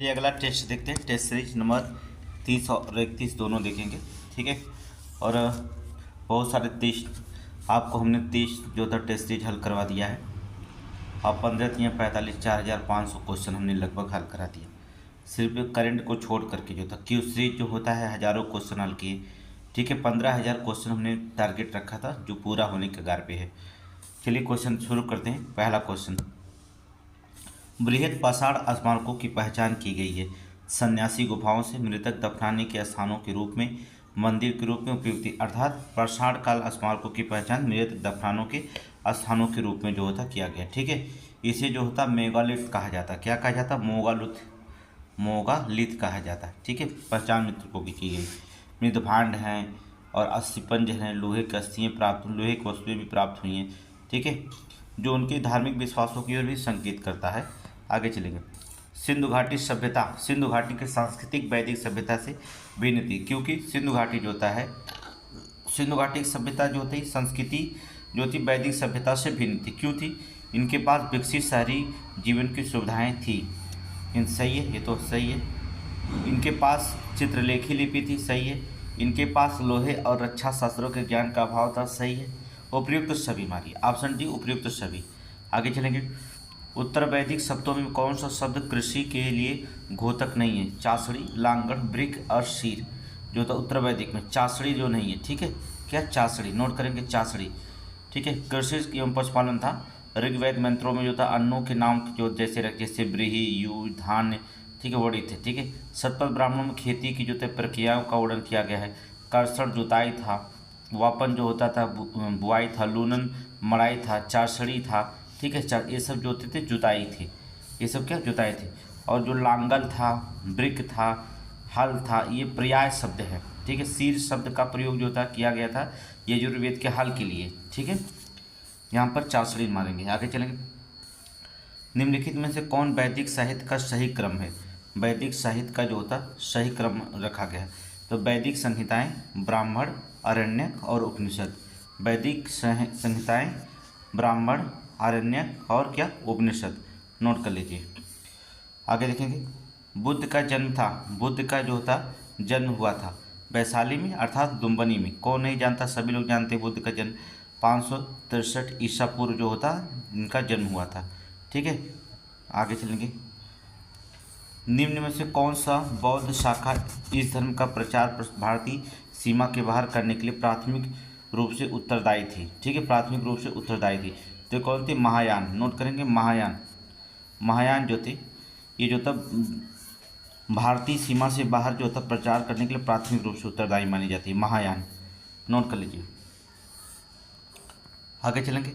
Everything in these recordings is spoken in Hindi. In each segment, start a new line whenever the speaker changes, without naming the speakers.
ये अगला टेस्ट देखते हैं। टेस्ट सीरीज नंबर 30 और 31 दोनों देखेंगे, ठीक है। और बहुत सारे टेस्ट आपको हमने 30 जो था टेस्ट सीरीज हल करवा दिया है। और 15 या 45 4500 क्वेश्चन हमने लगभग हल करा दिया, सिर्फ करंट को छोड़ करके। जो था क्यू सीरीज जो होता है हज़ारों क्वेश्चन हल किए, ठीक है। 15,000 क्वेश्चन हमने टारगेट रखा था जो पूरा होने के कगार पे है। चलिए क्वेश्चन शुरू करते हैं। पहला क्वेश्चन, बृहद पाषाण स्मारकों की पहचान की गई है। सन्यासी गुफाओं से मृतक दफनाने के स्थानों के रूप में, मंदिर के रूप में उपयुक्त थी। अर्थात पाषाण काल स्मारकों की पहचान मृतक दफनानों के स्थानों के रूप में जो होता किया गया, ठीक है। इसे जो होता मेगालिथ कहा जाता। क्या कहा जाता? मोगालिथ कहा जाता है, ठीक है। पहचान मृतकों की गई। मृदभांड हैं और अस्थिपंज हैं, लोहे की अस्थियाँ प्राप्त, लोहे की वस्तुएं भी प्राप्त हुई हैं, ठीक है, जो उनके धार्मिक विश्वासों की ओर भी संकेत करता है। आगे चलेंगे। सिंधु घाटी सभ्यता, सिंधु घाटी के सांस्कृतिक वैदिक सभ्यता से भिन्न थी, क्योंकि सिंधु घाटी जो होता है, सिंधु घाटी की सभ्यता जो थी, संस्कृति जो थी वैदिक सभ्यता से भिन्न थी। क्यों थी? इनके पास विकसित शहरी जीवन की सुविधाएं थी। इन सही है, ये तो सही है। इनके पास चित्रलेखी लिपि थी, सही है। इनके पास लोहे और रक्षा शास्त्रों के ज्ञान का अभाव था, सही है। उपयुक्त सभी मारिए, ऑप्शन डी उपयुक्त सभी। आगे चलेंगे। उत्तर वैदिक शब्दों में कौन सा शब्द कृषि के लिए घोतक नहीं है? चासड़ी, लांगड़, ब्रिक और शीर। जो था उत्तर वैदिक में चासड़ी जो नहीं है, ठीक है। क्या? चासड़ी। नोट करेंगे, चासड़ी, ठीक है। कृषि एवं पशुपालन था। ऋग्वेद मंत्रों में जो था अन्नों के नाम जो जैसे ब्रीहि, यू, धान्य, ठीक है, वर्णित थे, ठीक है। सतपथ ब्राह्मणों में खेती की जो थे प्रक्रियाओं का वर्णन किया गया है। कर्षण जुताई था, वापन जो होता था बुआई था, लूनन मड़ाई था, चासड़ी था, ठीक है। ये सब जो होते थे जुताई थी, ये सब क्या? जुताई थी। और जो लांगल था, ब्रिक था, हल था, ये पर्याय शब्द है, ठीक है। शीर शब्द का प्रयोग जो था किया गया था यजुर्वेद के हल के लिए, ठीक है। यहाँ पर चासड़ी मारेंगे। आगे चलेंगे। निम्नलिखित में से कौन वैदिक साहित्य का सही क्रम है? वैदिक साहित्य का जो होता सही क्रम रखा गया है। तो वैदिक संहिताएं, ब्राह्मण, आरण्यक और उपनिषद। वैदिक संहिताएं, ब्राह्मण, आरण्यक और क्या? उपनिषद। नोट कर लीजिए। आगे देखेंगे। बुद्ध का जन्म था, बुद्ध का जो होता जन्म हुआ था वैशाली में, अर्थात लुम्बिनी में। कौन नहीं जानता? सभी लोग जानते हैं बुद्ध का जन्म 563 ईसा पूर्व जो होता इनका जन्म हुआ था, ठीक है। आगे चलेंगे। निम्न में से कौन सा बौद्ध शाखा इस धर्म का प्रचार भारतीय सीमा के बाहर करने के लिए प्राथमिक रूप से उत्तरदायी थी? ठीक है, प्राथमिक रूप से उत्तरदायी थी। तो कौन थी? महायान। नोट करेंगे, महायान। महायान जो थे ये जो था भारतीय सीमा से बाहर जो था प्रचार करने के लिए प्राथमिक रूप से उत्तरदायी मानी जाती है, महायान। नोट कर लीजिए। आगे चलेंगे।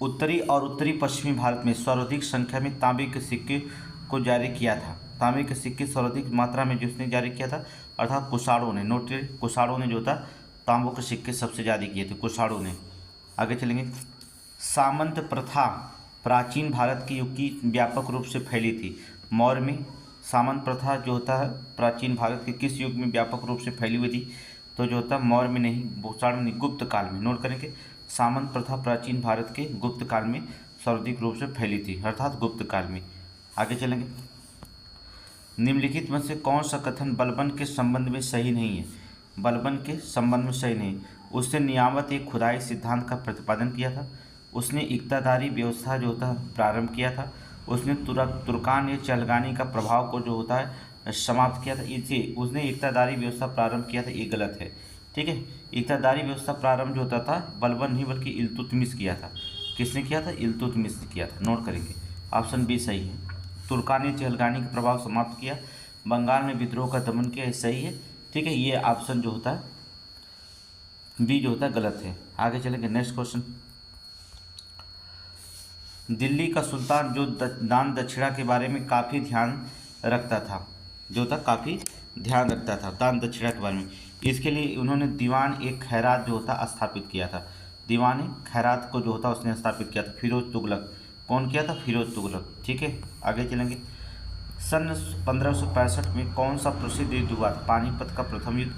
उत्तरी और उत्तरी पश्चिमी भारत में सर्वाधिक संख्या में तांबे के सिक्के को जारी किया था। तांबे के सिक्के सर्वाधिक मात्रा में जिसने जारी किया था, अर्थात कुषाणों ने। नोट करिए, कुषाणों ने जो था तांबों के सिक्के सबसे ज़्यादा किए थे, कुषाणों ने। आगे चलेंगे। सामंत प्रथा प्राचीन भारत की युग की व्यापक रूप से फैली थी। मौर्य में सामंत प्रथा जो होता है प्राचीन भारत के किस युग में व्यापक रूप से फैली हुई थी? तो जो होता है मौर्य में नहीं, भूषाण में, गुप्त काल में। नोट करेंगे। सामंत प्रथा प्राचीन भारत के गुप्त काल में सर्वाधिक रूप से फैली थी, अर्थात गुप्त काल में। आगे चलेंगे। निम्नलिखित में से कौन सा कथन बलबन के संबंध में सही नहीं है? बलबन के संबंध में सही नहीं। उसने नियामत एक खुदाई सिद्धांत का प्रतिपादन किया था। उसने इक्तादारी व्यवस्था जो होता है प्रारंभ किया था। उसने तुर्कान या चहलगानी का प्रभाव को जो होता है समाप्त किया था। इसे उसने इक्तादारी व्यवस्था प्रारंभ किया था, ये गलत है, ठीक है। इक्तादारी व्यवस्था प्रारंभ जो होता था बलबन नहीं बल्कि इल्तुतमिश किया था। किसने किया था? इल्तुतमिश ने किया था। नोट करेंगे, ऑप्शन बी सही है। तुर्कान ने चहलगानी का प्रभाव समाप्त किया, बंगाल में विद्रोह का दमन किया, ये सही है, ठीक है। ये ऑप्शन जो होता है बी जो होता है गलत है। आगे चलेंगे। Next question. दिल्ली का सुल्तान जो दान दक्षिणा के बारे में काफ़ी ध्यान रखता था, जो था काफ़ी ध्यान रखता था दान दक्षिणा के बारे में, इसके लिए उन्होंने दीवान एक खैरात जो होता स्थापित किया था। दीवान खैरात को जो होता उसने स्थापित किया था फिरोज तुगलक। कौन किया था? फिरोज तुगलक, ठीक है। आगे चलेंगे। सन 1565 में कौन सा प्रसिद्ध युद्ध हुआ था? पानीपत का प्रथम युद्ध,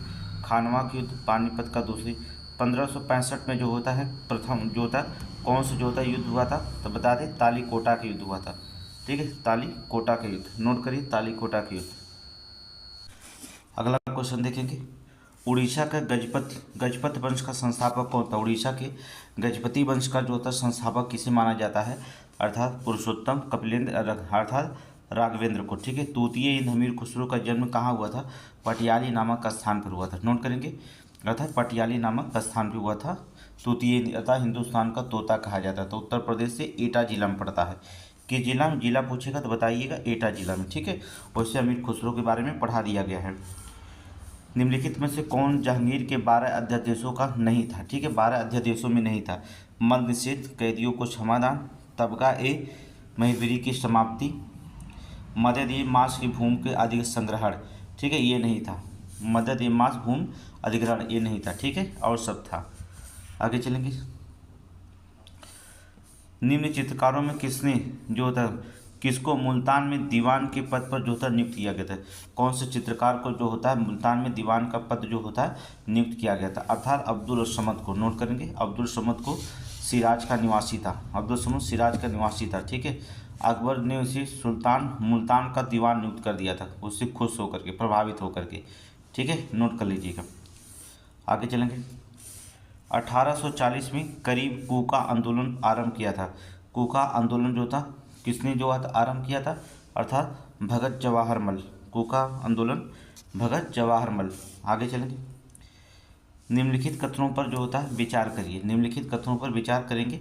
खानवा का युद्ध, पानीपत का दूसरी। 1565 में जो होता है प्रथम जो होता कौन सा जो होता युद्ध हुआ था? तो बता दें, तालीकोटा का युद्ध हुआ था। ठीक है, तालीकोटा के युद्ध, नोट करिए तालीकोटा के युद्ध। अगला क्वेश्चन देखेंगे, उड़ीसा का गजपति वंश का संस्थापक कौन था? उड़ीसा के गजपति वंश का जो था संस्थापक किसे माना जाता है? अर्थात पुरुषोत्तम कपिलेंद्र अर्थात राघवेंद्र को। ठीक है, तूतीय हिंद हमीर खुसरो का जन्म कहाँ हुआ था? पटियाली नामक स्थान पर हुआ था, नोट करेंगे, अर्थात पटियाली नामक स्थान पर हुआ था। तूतीय अर्थात हिंदुस्तान का तोता कहा जाता है। तो उत्तर प्रदेश से एटा जिला में पड़ता है। किस जिला में? जिला पूछेगा तो बताइएगा एटा जिला में। ठीक है, वैसे अमीर खुसरो के बारे में पढ़ा दिया गया है। निम्नलिखित में से कौन जहांगीर के 12 अध्यादेशों का नहीं था? ठीक है, 12 अध्यादेशों में नहीं था। मद्य निषेध, कैदियों को क्षमादान, तबका ए महिबरी की समाप्ति, मदद ए मांस की भूमि के अधिक संग्रहण, ठीक है, ये नहीं था। मदद ए मांस भूमि अधिग्रहण ये नहीं था। ठीक है, और सब था। आगे चलेंगे, निम्न चित्रकारों में किसने जो था किसको मुल्तान में दीवान के पद पर जो होता है नियुक्त किया गया था? कौन से चित्रकार को जो होता है मुल्तान में दीवान का पद जो होता है नियुक्त किया गया था? अर्थात अब्दुल समद को, नोट करेंगे, अब्दुल समद को सिराज का निवासी था। अब्दुल समद सिराज का निवासी था। ठीक है, अकबर ने उसे सुल्तान मुल्तान का दीवान नियुक्त कर दिया था, उससे खुश होकर के, प्रभावित होकर के। ठीक है, नोट कर लीजिएगा। आगे चलेंगे, 1840 में करीब कूका आंदोलन आरंभ किया था। कूका आंदोलन जो था किसने जो आरंभ किया था? अर्थात भगत जवाहर मल। कूका आंदोलन भगत जवाहर मल। आगे चलेंगे, निम्नलिखित कथनों पर जो होता है विचार करिए। निम्नलिखित कथनों पर विचार करेंगे।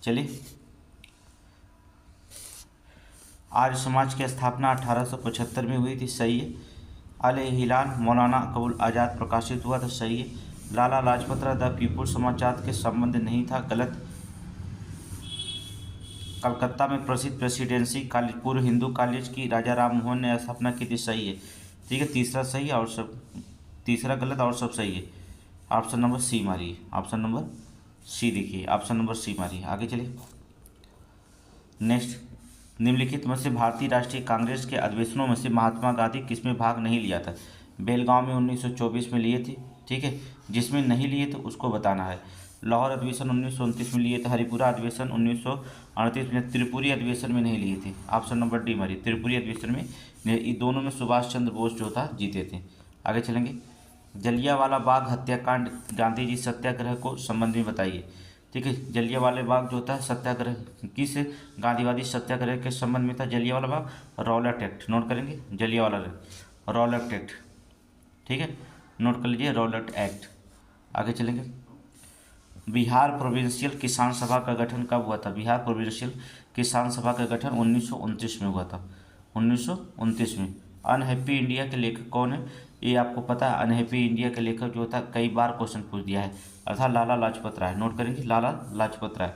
चलिए, आर्य समाज की स्थापना 1875 में हुई थी, सही है। अल हिलाल मौलाना कबूल आज़ाद प्रकाशित हुआ था, सही है। लाला लाजपत राय द पीपुल्स समाचार के संबंध नहीं था, गलत। कलकत्ता में प्रसिद्ध प्रेसिडेंसी कॉलेज पूर्व हिंदू कॉलेज की राजा राम मोहन ने स्थापना की थी, सही है। ठीक है, तीसरा सही है और सब, तीसरा गलत और सब सही है। ऑप्शन नंबर सी मारिए, ऑप्शन नंबर सी देखिए, ऑप्शन नंबर सी मारिए। आगे चलिए, नेक्स्ट, निम्नलिखित में से भारतीय राष्ट्रीय कांग्रेस के अधिवेशनों में से महात्मा गांधी किसमें भाग नहीं लिया था? बेलगांव में 1924 में लिए थे। ठीक है, जिसमें नहीं लिए थे उसको बताना है। लाहौर अधिवेशन 1929 में लिए थे। हरिपुरा अधिवेशन 1938 में। त्रिपुरी अधिवेशन में नहीं लिए थे। ऑप्शन नंबर डी मारिए, त्रिपुरी अधिवेशन में। ये दोनों में सुभाष चंद्र बोस जो था जीते थे। आगे चलेंगे, जलियांवाला बाग हत्याकांड गांधी जी सत्याग्रह को संबंध में बताइए। ठीक है, जलियांवाला बाग जो था सत्याग्रह किस गांधीवादी सत्याग्रह के संबंध में था? Jallianwala Bagh, Rowlatt act, note करेंगे, जलियांवाला रॉलेट एक्ट। ठीक है, नोट कर लीजिए, रॉलेट एक्ट। आगे चलेंगे, बिहार प्रोविंशियल किसान सभा का गठन कब हुआ था? बिहार प्रोविंशियल किसान सभा का गठन 1929 में हुआ था, 1929 में। अनहैप्पी इंडिया के लेखक कौन है? ये आपको पता है। अनहैप्पी इंडिया के लेखक जो था कई बार क्वेश्चन पूछ दिया है, अर्थात लाला लाजपत राय। नोट करेंगे, लाला लाजपत राय।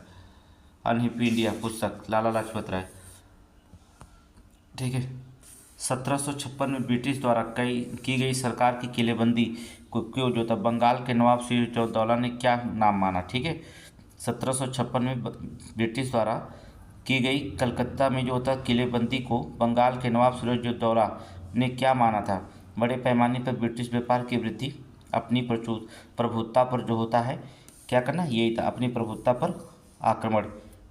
अनहैप्पी इंडिया पुस्तक लाला लाजपत राय। ठीक है, 1756 में ब्रिटिश द्वारा की गई सरकार की किलेबंदी को जो था बंगाल के नवाब सिराजउद्दौला ने क्या नाम माना? ठीक है, 1756 में ब्रिटिश द्वारा की गई कलकत्ता में जो होता किलेबंदी को बंगाल के नवाब सिराजउद्दौला ने क्या माना था? बड़े पैमाने पर ब्रिटिश व्यापार की वृद्धि, अपनी प्रभुत्ता पर जो होता है क्या करना, यही था, अपनी प्रभुत्ता पर आक्रमण।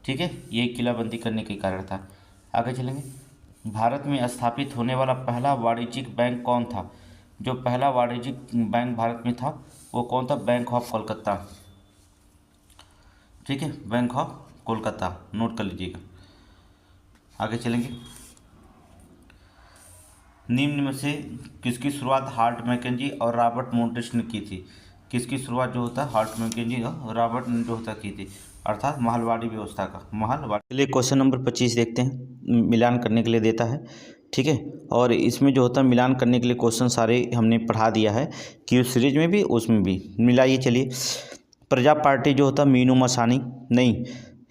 ठीक है, यही किलाबंदी करने के कारण था। आगे चलेंगे, भारत में स्थापित होने वाला पहला वाणिज्यिक बैंक कौन था? जो पहला वाणिज्यिक बैंक भारत में था वो कौन था? Bank of Kolkata. ठीक है, बैंक ऑफ कोलकाता, नोट कर लीजिएगा। आगे चलेंगे, निम्न में से किसकी शुरुआत हार्ट मैकेंजी और रॉबर्ट मोंटेस ने की थी? किसकी शुरुआत जो होता है हार्ट मैकेंजी और रॉबर्ट ने जो होता की थी, अर्थात महलवाड़ी व्यवस्था का, महलवाड़ी। चलिए क्वेश्चन नंबर 25 देखते हैं, मिलान करने के लिए देता है। ठीक है, और इसमें जो होता है मिलान करने के लिए क्वेश्चन सारे हमने पढ़ा दिया है कि उस सीरीज में भी उसमें भी मिलाइए। चलिए, प्रजा पार्टी जो होता मीनू मसानी नहीं,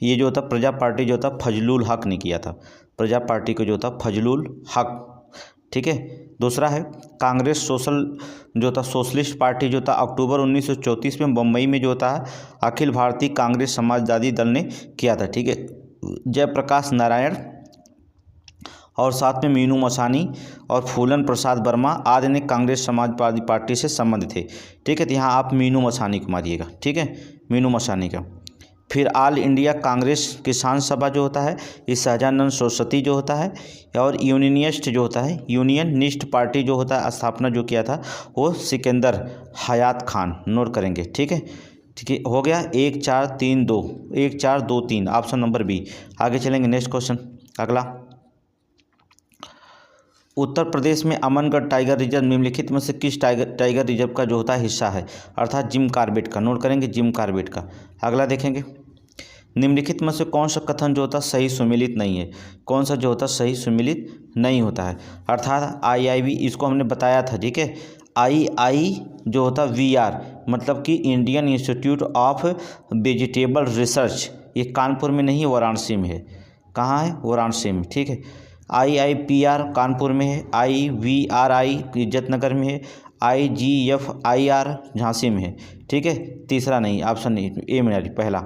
ये जो होता प्रजा पार्टी जो होता फजलुल हक ने किया था। प्रजा पार्टी को जो होता फजलुल हक। ठीक है, दूसरा है कांग्रेस जो था सोशलिस्ट पार्टी जो था अक्टूबर 1934 में बम्बई में जो होता है अखिल भारतीय कांग्रेस समाजवादी दल ने किया था। ठीक है, जयप्रकाश नारायण और साथ में मीनू मसानी और फूलन प्रसाद वर्मा आदि ने कांग्रेस समाजवादी पार्टी से संबंधित थे। ठीक है, तो यहाँ आप मीनू मसानी को मारिएगा। ठीक है, मीनू मसानी का। फिर ऑल इंडिया कांग्रेस किसान सभा जो होता है ये सहजानंद सरस्वती जो होता है, और यूनियनिस्ट जो होता है यूनियनिस्ट पार्टी जो होता है स्थापना जो किया था वो सिकंदर हयात खान। नोट करेंगे, ठीक है। ठीक है, हो गया 1 4 3 2, 1 4 2 3 ऑप्शन नंबर बी। आगे चलेंगे नेक्स्ट क्वेश्चन अगला। उत्तर प्रदेश में अमनगढ़ टाइगर रिजर्व निम्नलिखित में से किस टाइगर रिजर्व का जो होता है हिस्सा है, अर्थात जिम कॉर्बेट का। नोट करेंगे जिम कॉर्बेट का। अगला देखेंगे, निम्नलिखित में से कौन सा कथन जो होता है सही सुमिलित नहीं है, कौन सा जो होता है सही सुमिलित नहीं होता है, अर्थात IIV इसको हमने बताया था, ठीक है। II जो होता है VR मतलब कि Indian institute of vegetable research, ये कानपुर में नहीं वाराणसी में है। कहाँ है? वाराणसी में, ठीक है। IIPR कानपुर में है, IVRI इज्जतनगर में है, IGFIR झांसी में है, ठीक है। तीसरा नहीं, ऑप्शन नहीं, ए में पहला।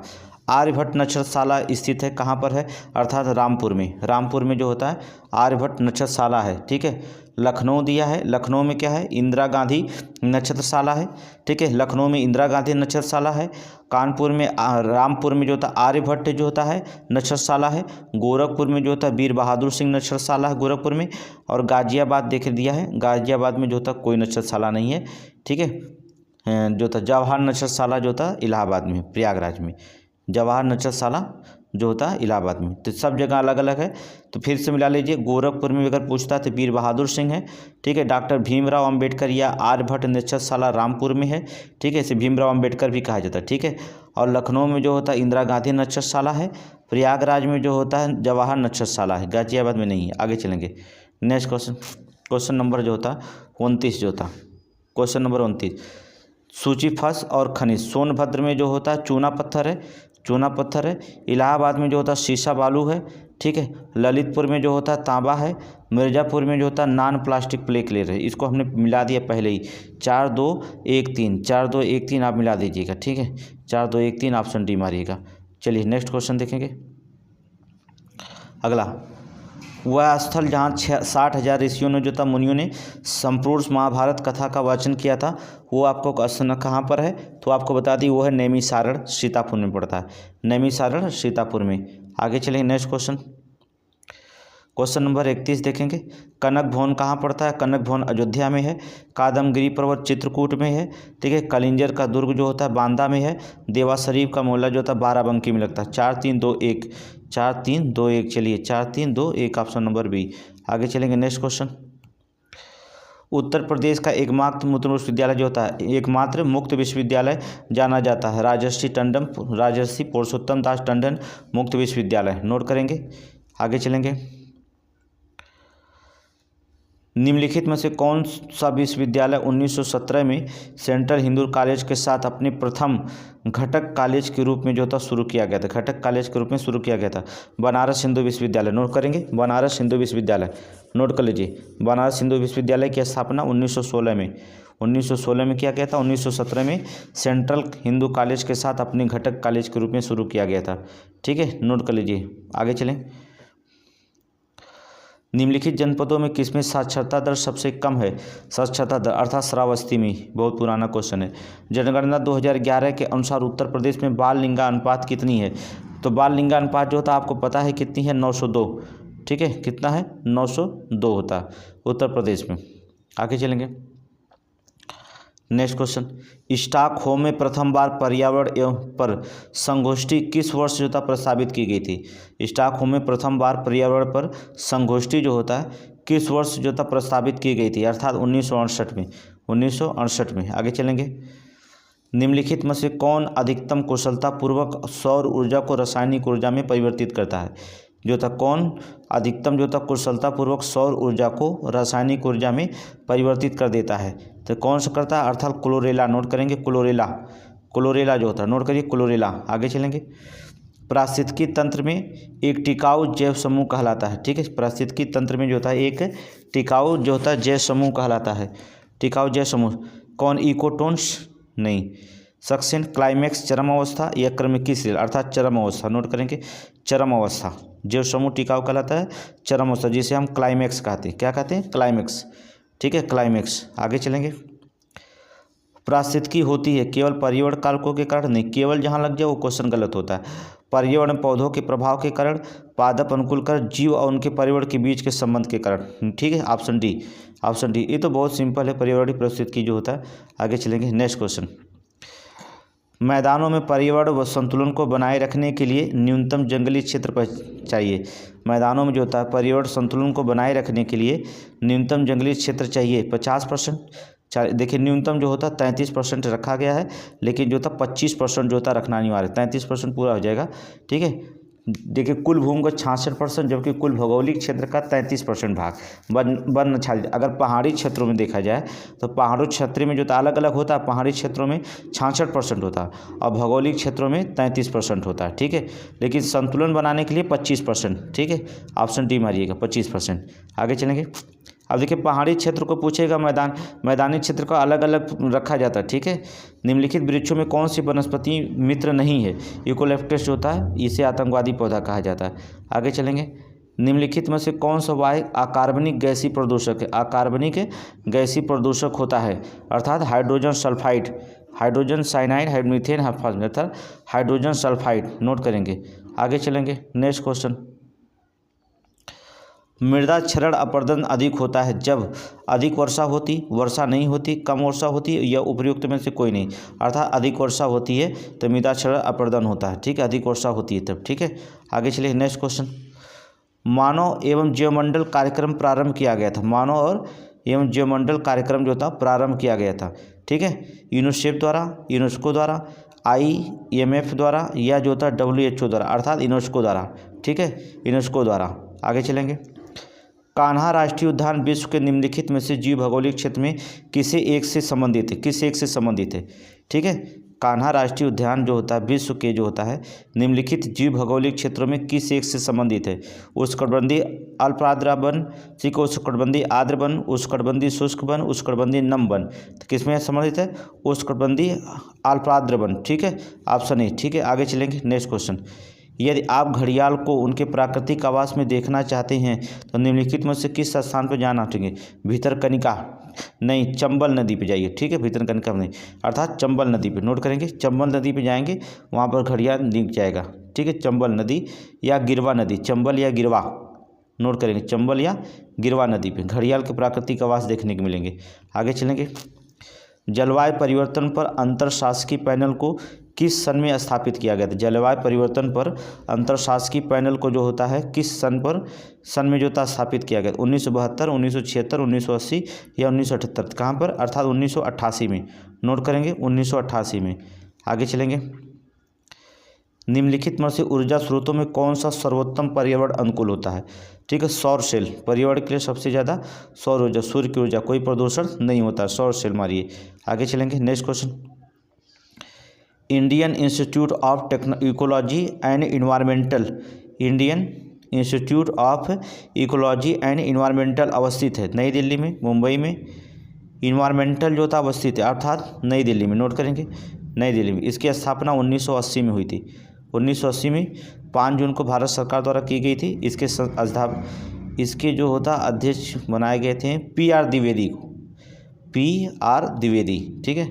आर्यभट्ट नक्षत्रशाला स्थित है कहाँ पर है, अर्थात रामपुर में। रामपुर में जो होता है आर्यभट्ट नक्षत्रशाला है, ठीक है। लखनऊ दिया है, लखनऊ में क्या है, इंदिरा गांधी नक्षत्रशाला है, ठीक है। लखनऊ में इंदिरा गांधी नक्षत्रशाला है। कानपुर में रामपुर में जो होता है आर्यभट्ट जो होता है नक्षत्रशाला है। गोरखपुर में जो होता है वीर बहादुर सिंह नक्षत्रशाला है गोरखपुर में। और गाजियाबाद देख दिया है, गाजियाबाद में जो होता कोई नक्षत्रशाला नहीं है, ठीक है। जो होता जवाहर नक्षत्रशाला जो होता इलाहाबाद में, प्रयागराज में। जवाहर नक्षत्रशाला जो होता है इलाहाबाद में। तो सब जगह अलग अलग है, तो फिर से मिला लीजिए। गोरखपुर में अगर पूछता तो वीर बहादुर सिंह है, ठीक है। डॉक्टर भीमराव अंबेडकर या आर्यभट्ट नक्षत्रशाला रामपुर में है, ठीक है। इसे भीमराव अंबेडकर भी कहा जाता है, ठीक है। और लखनऊ में जो होता है इंदिरा गांधी नक्षत्रशाला है। प्रयागराज में जो होता है जवाहर नक्षत्रशाला है, गाजियाबाद में नहीं है। आगे चलेंगे नेक्स्ट क्वेश्चन, क्वेश्चन नंबर जो होता 29 जो होता, क्वेश्चन नंबर 29। सूचीफस और खनिज, सोनभद्र में जो होता है चूना पत्थर है, चूना पत्थर है। इलाहाबाद में जो होता है शीशा बालू है, ठीक है। ललितपुर में जो होता है तांबा है। मिर्ज़ापुर में जो होता है नॉन प्लास्टिक प्ले क्लियर है। इसको हमने मिला दिया पहले ही, 4 2 1 3, 4 2 1 3 आप मिला दीजिएगा, ठीक है। 4 2 1 3 ऑप्शन डी मारिएगा। चलिए नेक्स्ट क्वेश्चन देखेंगे अगला। वह स्थल जहाँ 60,000 ऋषियों ने जो था मुनियों ने संपूर्ण महाभारत कथा का वाचन किया था, वो आपको स्थान कहाँ पर है, तो आपको बता दी वो है नैमिषारण्य सीतापुर में पड़ता है, नैमिषारण्य सीतापुर में। आगे चलेंगे नेक्स्ट क्वेश्चन, क्वेश्चन नंबर 31 देखेंगे। कनक भवन कहाँ पड़ता है, कनक भवन अयोध्या में है। कादमगिरी पर्वत चित्रकूट में है, ठीक है। कलिंजर का दुर्ग जो होता है बांदा में है। देवा शरीफ का मोहल्ला जो होता है बाराबंकी में लगता है। 4 3 2 1, 4 3 2 1, चलिए 4 3 2 1 ऑप्शन नंबर बी। आगे चलेंगे नेक्स्ट क्वेश्चन। उत्तर प्रदेश का एकमात्र मुक्त विश्वविद्यालय जो होता है, एकमात्र मुक्त विश्वविद्यालय जाना जाता है राजर्षि पुरुषोत्तम दास टंडन मुक्त विश्वविद्यालय। नोट करेंगे, आगे चलेंगे। निम्नलिखित में से कौन सा विश्वविद्यालय 1917 में सेंट्रल हिंदू कॉलेज के साथ अपने प्रथम घटक कॉलेज के रूप में जो था शुरू किया गया था, घटक कॉलेज के रूप में शुरू किया गया था? बनारस हिंदू विश्वविद्यालय। नोट करेंगे, बनारस हिंदू विश्वविद्यालय नोट कर लीजिए। बनारस हिंदू विश्वविद्यालय की स्थापना 1916 में 1916 में किया गया था। 1917 में सेंट्रल हिंदू कॉलेज के साथ अपने घटक कॉलेज के रूप में शुरू किया गया था, ठीक है। नोट कर लीजिए, आगे चलें। निम्नलिखित जनपदों में किसमें साक्षरता दर सबसे कम है? साक्षरता दर अर्थात श्रावस्ती में। बहुत पुराना क्वेश्चन है। जनगणना 2011 के अनुसार उत्तर प्रदेश में बाल लिंगानुपात कितनी है? तो बाल लिंगानुपात जो होता है आपको पता है कितनी है, 902, ठीक है। कितना है? 902 होता है उत्तर प्रदेश में। आगे चलेंगे नेक्स्ट क्वेश्चन। स्टॉकहोम में प्रथम बार पर्यावरण एवं पर संगोष्ठी किस वर्ष जो था प्रस्तावित की गई थी? स्टॉकहोम में प्रथम बार पर्यावरण पर संगोष्ठी जो होता है किस वर्ष जो था प्रस्तावित की गई थी? अर्थात 1968 में, 1968 में। आगे चलेंगे। निम्नलिखित में से कौन अधिकतम कुशलता पूर्वक सौर ऊर्जा को रासायनिक ऊर्जा में परिवर्तित करता है? जो था कौन अधिकतम जो था कुशलतापूर्वक सौर ऊर्जा को रासायनिक ऊर्जा में परिवर्तित कर देता है? तो कौन सा करता है? अर्थात क्लोरेला। नोट करेंगे, क्लोरेला, क्लोरेला जो होता है, नोट करिए क्लोरेला। आगे चलेंगे। पारिस्थितिकी तंत्र में एक टिकाऊ जैव समूह कहलाता है, ठीक है। पारिस्थितिकी तंत्र में जो होता है एक टिकाऊ जो होता है जैव समूह कहलाता है, टिकाऊ जैव समूह। कौन? इकोटोन्स नहीं। सक्सेंट, क्लाइमैक्स चरम अवस्था या क्रमिकी सीरियल अर्थात चरम अवस्था। नोट करेंगे चरम अवस्था। जैव समूह टिकाऊ कहलाता है चरम अवस्था, जिसे हम क्लाइमैक्स कहते हैं। क्या कहते हैं? क्लाइमैक्स, ठीक है, क्लाइमैक्स। आगे चलेंगे। पारिस्थितिकी होती है केवल पर्यावरण कारकों के कारण नहीं, केवल जहाँ लग जाए वो क्वेश्चन गलत होता है। पर्यावरण पौधों के प्रभाव के कारण, पादप अनुकूल कर, जीव और उनके पर्यावरण के बीच के संबंध के कारण। ठीक है, ऑप्शन डी, ऑप्शन डी। ये तो बहुत सिंपल है, पर्यावरणीय पारिस्थितिकी जो होता है। आगे चलेंगे, नेक्स्ट क्वेश्चन। मैदानों में पर्यावरण व संतुलन को बनाए रखने के लिए न्यूनतम जंगली क्षेत्र चाहिए। मैदानों में जो होता है पर्यावरण संतुलन को बनाए रखने के लिए न्यूनतम जंगली क्षेत्र चाहिए 50%। देखिए न्यूनतम जो होता है 33% रखा गया है, लेकिन जो था 25% जो होता रखना अनिवार्य है। 33% पूरा हो जाएगा। ठीक है, देखिए कुल भूमि का 66%, जबकि कुल भौगोलिक क्षेत्र का 33% भाग वन छाल। अगर पहाड़ी क्षेत्रों में देखा जाए तो पहाड़ी क्षेत्र में जो था अलग अलग होता है, पहाड़ी क्षेत्रों में 66% होता है और भौगोलिक क्षेत्रों में 33% होता है। ठीक है, लेकिन संतुलन बनाने के लिए 25%। ठीक है, ऑप्शन डी मारिएगा 25%। आगे चलेंगे। अब देखिए पहाड़ी क्षेत्र को पूछेगा, मैदानी क्षेत्र का अलग अलग रखा जाता है। ठीक है, निम्नलिखित वृक्षों में कौन सी वनस्पति मित्र नहीं है? यूकेलिप्टस होता है, इसे आतंकवादी पौधा कहा जाता है। आगे चलेंगे। निम्नलिखित में से कौन सा वायु अकार्बनिक गैसीय प्रदूषक है? अकार्बनिक गैसीय प्रदूषक होता है, अर्थात hydrogen sulphide, hydrogen cyanide, methane, hydrogen sulphide. Note करेंगे। आगे चलेंगे, नेक्स्ट क्वेश्चन। मृदा क्षरण अपरदन अधिक होता है जब अधिक वर्षा होती, वर्षा नहीं होती, कम वर्षा होती या उपयुक्त में से कोई नहीं। अर्थात अधिक वर्षा होती है तो मृदा क्षरण अपरदन होता है। ठीक है, अधिक वर्षा होती है तब। ठीक है, आगे चलिए, नेक्स्ट क्वेश्चन। मानव एवं जीवमंडल कार्यक्रम प्रारंभ किया गया था। मानव और एवं जीवमंडल कार्यक्रम जो था प्रारंभ किया गया था। ठीक है, यूनिसेफ द्वारा, यूनेस्को द्वारा, IMF द्वारा या जो था WHO द्वारा, अर्थात यूनेस्को द्वारा। ठीक है, यूनेस्को द्वारा। आगे चलेंगे। कान्हा राष्ट्रीय उद्यान विश्व के निम्नलिखित में से जीव भौगोलिक क्षेत्र में किसे एक से संबंधित है? किस एक से संबंधित है? ठीक है, कान्हा राष्ट्रीय उद्यान जो होता है विश्व के जो होता है निम्नलिखित जीव भौगोलिक क्षेत्रों में किस एक से संबंधित है? उष्णकटिबंधीय अल्पार्द्र वन, ठीक है, उष्णकटिबंधीय आर्द्र वन, उष्णकटिबंधीय शुष्क वन, उष्णकटिबंधीय नम वन। तो किसमें संबंधित है? उष्णकटिबंधीय अल्पार्द्र वन। ठीक है, ऑप्शन ए। ठीक है, आगे चलेंगे, नेक्स्ट क्वेश्चन। यदि आप घड़ियाल को उनके प्राकृतिक आवास में देखना चाहते हैं तो निम्नलिखित में से किस स्थान पर जाना चाहिए? भितरकनिका नहीं, चंबल नदी पे जाइए। ठीक है, भितरकनिका नहीं, अर्थात चंबल नदी पे। नोट करेंगे, चंबल नदी पे जाएंगे, वहाँ पर घड़ियाल दिख जाएगा। ठीक है, चंबल नदी या गिरवा नदी, चंबल या गिरवा। नोट करेंगे, चंबल या गिरवा नदी पे घड़ियाल के प्राकृतिक आवास देखने को मिलेंगे। आगे चलेंगे। जलवायु परिवर्तन पर अंतरशासकीय पैनल को किस सन में स्थापित किया गया था? जलवायु परिवर्तन पर अंतरशासकीय पैनल को जो होता है किस सन में जो था स्थापित किया गया? 1972, 1976, 1980 या 1978? कहाँ पर? अर्थात 1988 में। नोट करेंगे, 1988 में। आगे चलेंगे। निम्नलिखित में से ऊर्जा स्रोतों में कौन सा सर्वोत्तम पर्यावरण अनुकूल होता है? ठीक है, सौर सेल। पर्यावरण के लिए सबसे ज़्यादा सौर ऊर्जा, सूर्य की ऊर्जा, कोई प्रदूषण नहीं होता, सौर सेल मारिए। आगे चलेंगे, next question. Indian institute of ecology and environmental, Indian institute of ecology and environmental अवस्थित है नई दिल्ली में, मुंबई में। इन्वायरमेंटल जो था अवस्थित है, अर्थात नई दिल्ली में। नोट करेंगे, नई दिल्ली में। इसकी स्थापना 1980 में हुई थी। 1980 में 5 जून को भारत सरकार द्वारा की गई थी। इसके जो होता अध्यक्ष बनाए गए थे PR द्विवेदी को, PR द्विवेदी। ठीक है,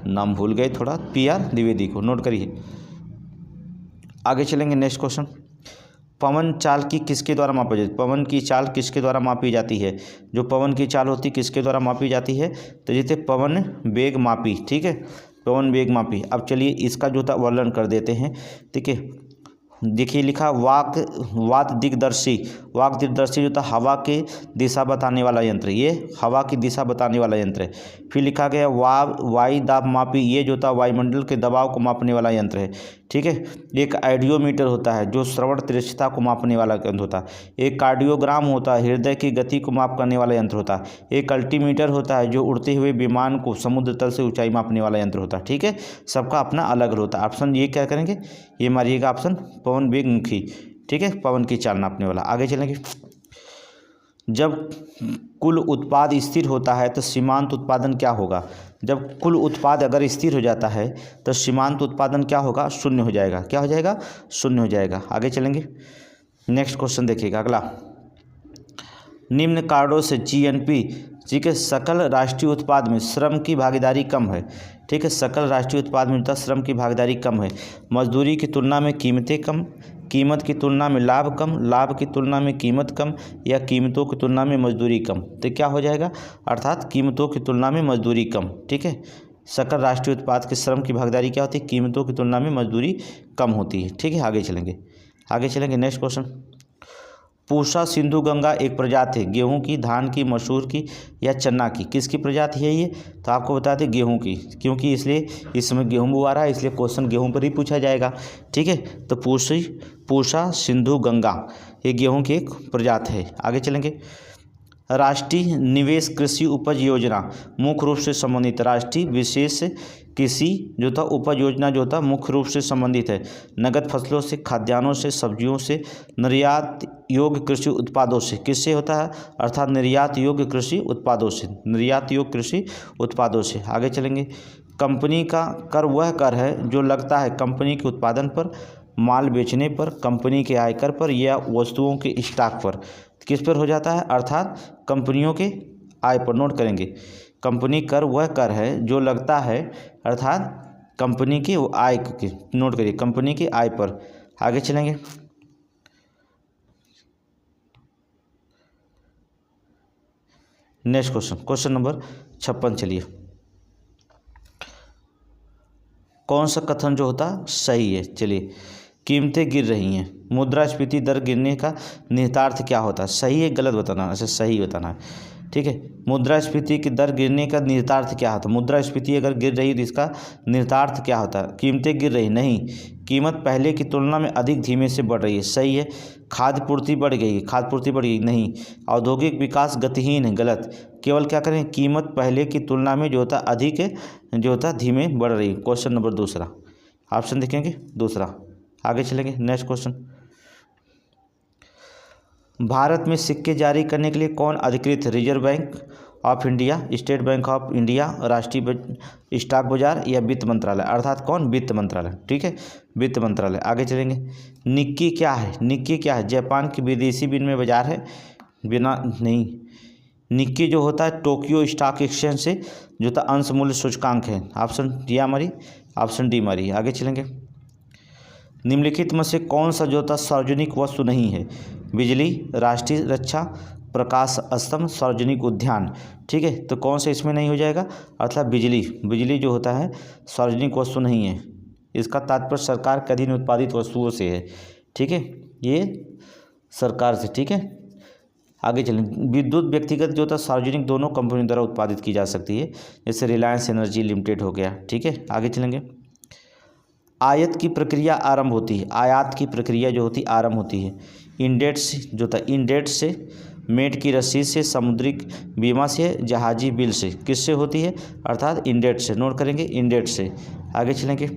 नाम भूल गए थोड़ा, PR द्विवेदी को। नोट करिए। आगे चलेंगे, नेक्स्ट क्वेश्चन। पवन चाल की किसके द्वारा मापी जाती है? पवन की चाल किसके द्वारा मापी जाती है? जो पवन की चाल होती है किसके द्वारा मापी जाती है? तो जैसे पवन वेग मापी। ठीक है, पवन वेग मापी। अब चलिए इसका जो था वर्णन कर देते हैं। ठीक है, देखिए लिखा वात दिग्दर्शी। वाक दिग्दर्शी जो था हवा के दिशा बताने वाला यंत्र, ये हवा की दिशा बताने वाला यंत्र है। फिर लिखा गया वायु दाब मापी, ये जो था वायुमंडल के दबाव को मापने वाला यंत्र है। ठीक है, एक आइडियोमीटर होता है जो श्रवण तीक्ष्णता को मापने वाला यंत्र होता है। एक कार्डियोग्राम होता है, हृदय की गति को माप करने वाला यंत्र होता है। एक अल्टीमीटर होता है जो उड़ते हुए विमान को समुद्र तल से ऊंचाई मापने वाला यंत्र होता है। ठीक है, सबका अपना अलग होता है। ऑप्शन ये क्या करेंगे, ये मारिएगा ऑप्शन पवन वेग मुखी। ठीक है, पवन की चाल नापने वाला। आगे चलेंगे। जब कुल उत्पाद स्थिर होता है तो सीमांत उत्पादन क्या होगा? जब कुल उत्पाद अगर स्थिर हो जाता है तो सीमांत उत्पादन क्या होगा? शून्य हो जाएगा। क्या हो जाएगा? शून्य हो जाएगा। आगे चलेंगे, नेक्स्ट क्वेश्चन देखिएगा अगला। निम्न कारणों से GNP ठीक है। सकल राष्ट्रीय उत्पाद में श्रम की भागीदारी कम है, ठीक है। सकल राष्ट्रीय उत्पाद में जो श्रम की भागीदारी कम है। मजदूरी की तुलना में कीमतें कम, कीमत की तुलना में लाभ कम, लाभ की तुलना में कीमत कम, या कीमतों की तुलना में मजदूरी कम। तो क्या हो जाएगा, अर्थात कीमतों की तुलना में मजदूरी कम, ठीक है। सकल राष्ट्रीय उत्पाद के श्रम की भागीदारी क्या होती है, कीमतों की तुलना में मजदूरी कम होती है, ठीक है। आगे चलेंगे नेक्स्ट क्वेश्चन। पूसा सिंधु गंगा एक प्रजाति है, गेहूं की, धान की, मसूर की या चना की, किसकी प्रजाति है ये, तो आपको बता दें गेहूं की, क्योंकि इसलिए इसमें गेहूं बुआ रहा है, इसलिए क्वेश्चन गेहूं पर ही पूछा जाएगा, ठीक है। तो पूसा सिंधु गंगा ये गेहूं की एक प्रजाति है। आगे चलेंगे। राष्ट्रीय निवेश कृषि उपज योजना मुख्य रूप से संबंधित, राष्ट्रीय विशेष कृषि जो था उपज योजना जो था मुख्य रूप से संबंधित है नगद फसलों से, खाद्यान्नों से, सब्जियों से, निर्यात योग्य कृषि उत्पादों से। किससे होता है, अर्थात निर्यात योग्य कृषि उत्पादों से, निर्यात योग्य कृषि उत्पादों से। आगे चलेंगे। कंपनी का कर वह कर है जो लगता है कंपनी के उत्पादन पर, माल बेचने पर, कंपनी के आयकर पर या वस्तुओं के स्टॉक पर। किस पर हो जाता है, अर्थात कंपनियों के आय पर। नोट करेंगे, कंपनी कर वह कर है जो लगता है, अर्थात कंपनी की आय के, नोट करिए, कंपनी की आय पर। आगे चलेंगे। Next question number 56। चलिए, कौन सा कथन जो होता सही है। चलिए, कीमतें गिर रही हैं, मुद्रास्फीति दर गिरने का निहितार्थ क्या होता है, सही है गलत बताना है, अच्छा सही बताना है, ठीक है। मुद्रास्फीति की दर गिरने का निहितार्थ क्या होता है, मुद्रास्फीति अगर गिर रही है तो इसका निहितार्थ क्या होता है, कीमतें गिर रही नहीं, कीमत पहले की तुलना में अधिक धीमे से बढ़ रही है, सही है। खाद्य पूर्ति बढ़ गई, खाद्य पूर्ति बढ़ गई, नहीं। औद्योगिक विकास गतिहीन है, गलत। केवल क्या करें, कीमत पहले की तुलना में जो होता अधिक जो होता धीमे बढ़ रही। क्वेश्चन नंबर दूसरा, ऑप्शन देखेंगे दूसरा। आगे चलेंगे। Next question. भारत में सिक्के जारी करने के लिए कौन अधिकृत है, reserve bank of India, state bank of India, राष्ट्रीय स्टॉक बाजार या वित्त मंत्रालय, अर्थात कौन, वित्त मंत्रालय, ठीक है, वित्त मंत्रालय। आगे चलेंगे। निक्की क्या है, निक्की क्या है, जापान की विदेशी विनिमय बाजार है, बिना नहीं। निक्की जो होता है टोक्यो स्टॉक एक्सचेंज से जो होता अंश मूल्य सूचकांक है। ऑप्शन डी हमारी, ऑप्शन डी हमारी। आगे चलेंगे। निम्नलिखित में से कौन सा जो होता सार्वजनिक वस्तु नहीं है, बिजली, राष्ट्रीय रक्षा, प्रकाश स्तंभ, सार्वजनिक उद्यान, ठीक है। तो कौन सा इसमें नहीं हो जाएगा, अर्थात बिजली, बिजली जो होता है सार्वजनिक वस्तु नहीं है, इसका तात्पर्य सरकार के अधीन उत्पादित वस्तुओं से है, ठीक है, ये सरकार से, ठीक है। आगे चलें। विद्युत व्यक्तिगत जो होता सार्वजनिक दोनों कंपनियों द्वारा उत्पादित की जा सकती है, जैसे रिलायंस एनर्जी लिमिटेड हो गया, ठीक है। आगे चलेंगे। आयात की प्रक्रिया आरंभ होती है, आयात की प्रक्रिया जो होती आरंभ होती है इंडेट से, जो था इंडेट से, मेट की रसीद से, समुद्रिक बीमा से, जहाजी बिल से। किससे होती है, अर्थात इंडेट से। नोट करेंगे, इंडेट से। आगे चलेंगे।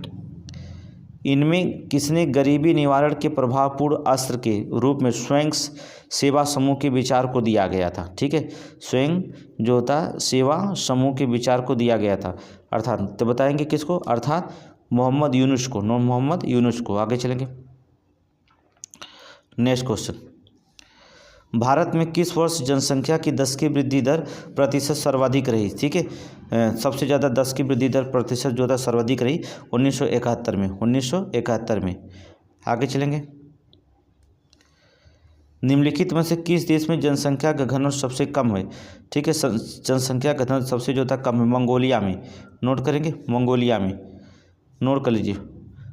इनमें किसने गरीबी निवारण के प्रभावपूर्ण अस्त्र के रूप में स्वयं सेवा समूह के विचार को दिया गया था, ठीक है। स्वयं जो होता सेवा समूह के विचार को दिया गया था, अर्थात तो बताएंगे किसको, अर्थात मोहम्मद यूनुस को, मोहम्मद यूनुस को। आगे चलेंगे। Next question. भारत में किस वर्ष जनसंख्या की 10 की वृद्धि दर प्रतिशत सर्वाधिक रही, ठीक है। सबसे ज़्यादा 10 की वृद्धि दर प्रतिशत जो था सर्वाधिक रही 1971 में, 1971 में। आगे चलेंगे। निम्नलिखित में से किस देश में जनसंख्या का घनत्व सबसे कम है, ठीक है। जनसंख्या का घनत्व सबसे जो था कम है मंगोलिया में। नोट करेंगे, मंगोलिया में, नोट कर लीजिए।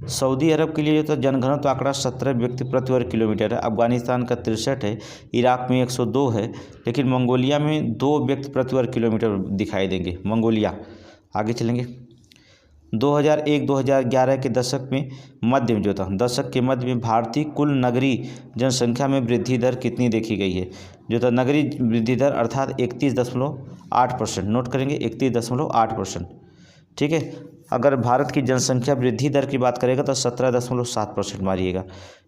सऊदी अरब के लिए जो था जनघनत्व आंकड़ा 17 व्यक्ति प्रति वर्ग किलोमीटर है, अफगानिस्तान का 63 है, इराक में 102 है, लेकिन मंगोलिया में 2 व्यक्ति प्रति वर्ग किलोमीटर दिखाई देंगे, मंगोलिया। आगे चलेंगे। 2001-2011 के दशक में मध्य में जो था, दशक के मध्य में भारतीय कुल नगरीय जनसंख्या में वृद्धि दर कितनी देखी गई है, जो था नगरीय वृद्धि दर अर्थात 31.8%। नोट करेंगे, 31.8%, ठीक है। अगर भारत की जनसंख्या वृद्धि दर की बात करेगा तो 17.7% मारिएगा,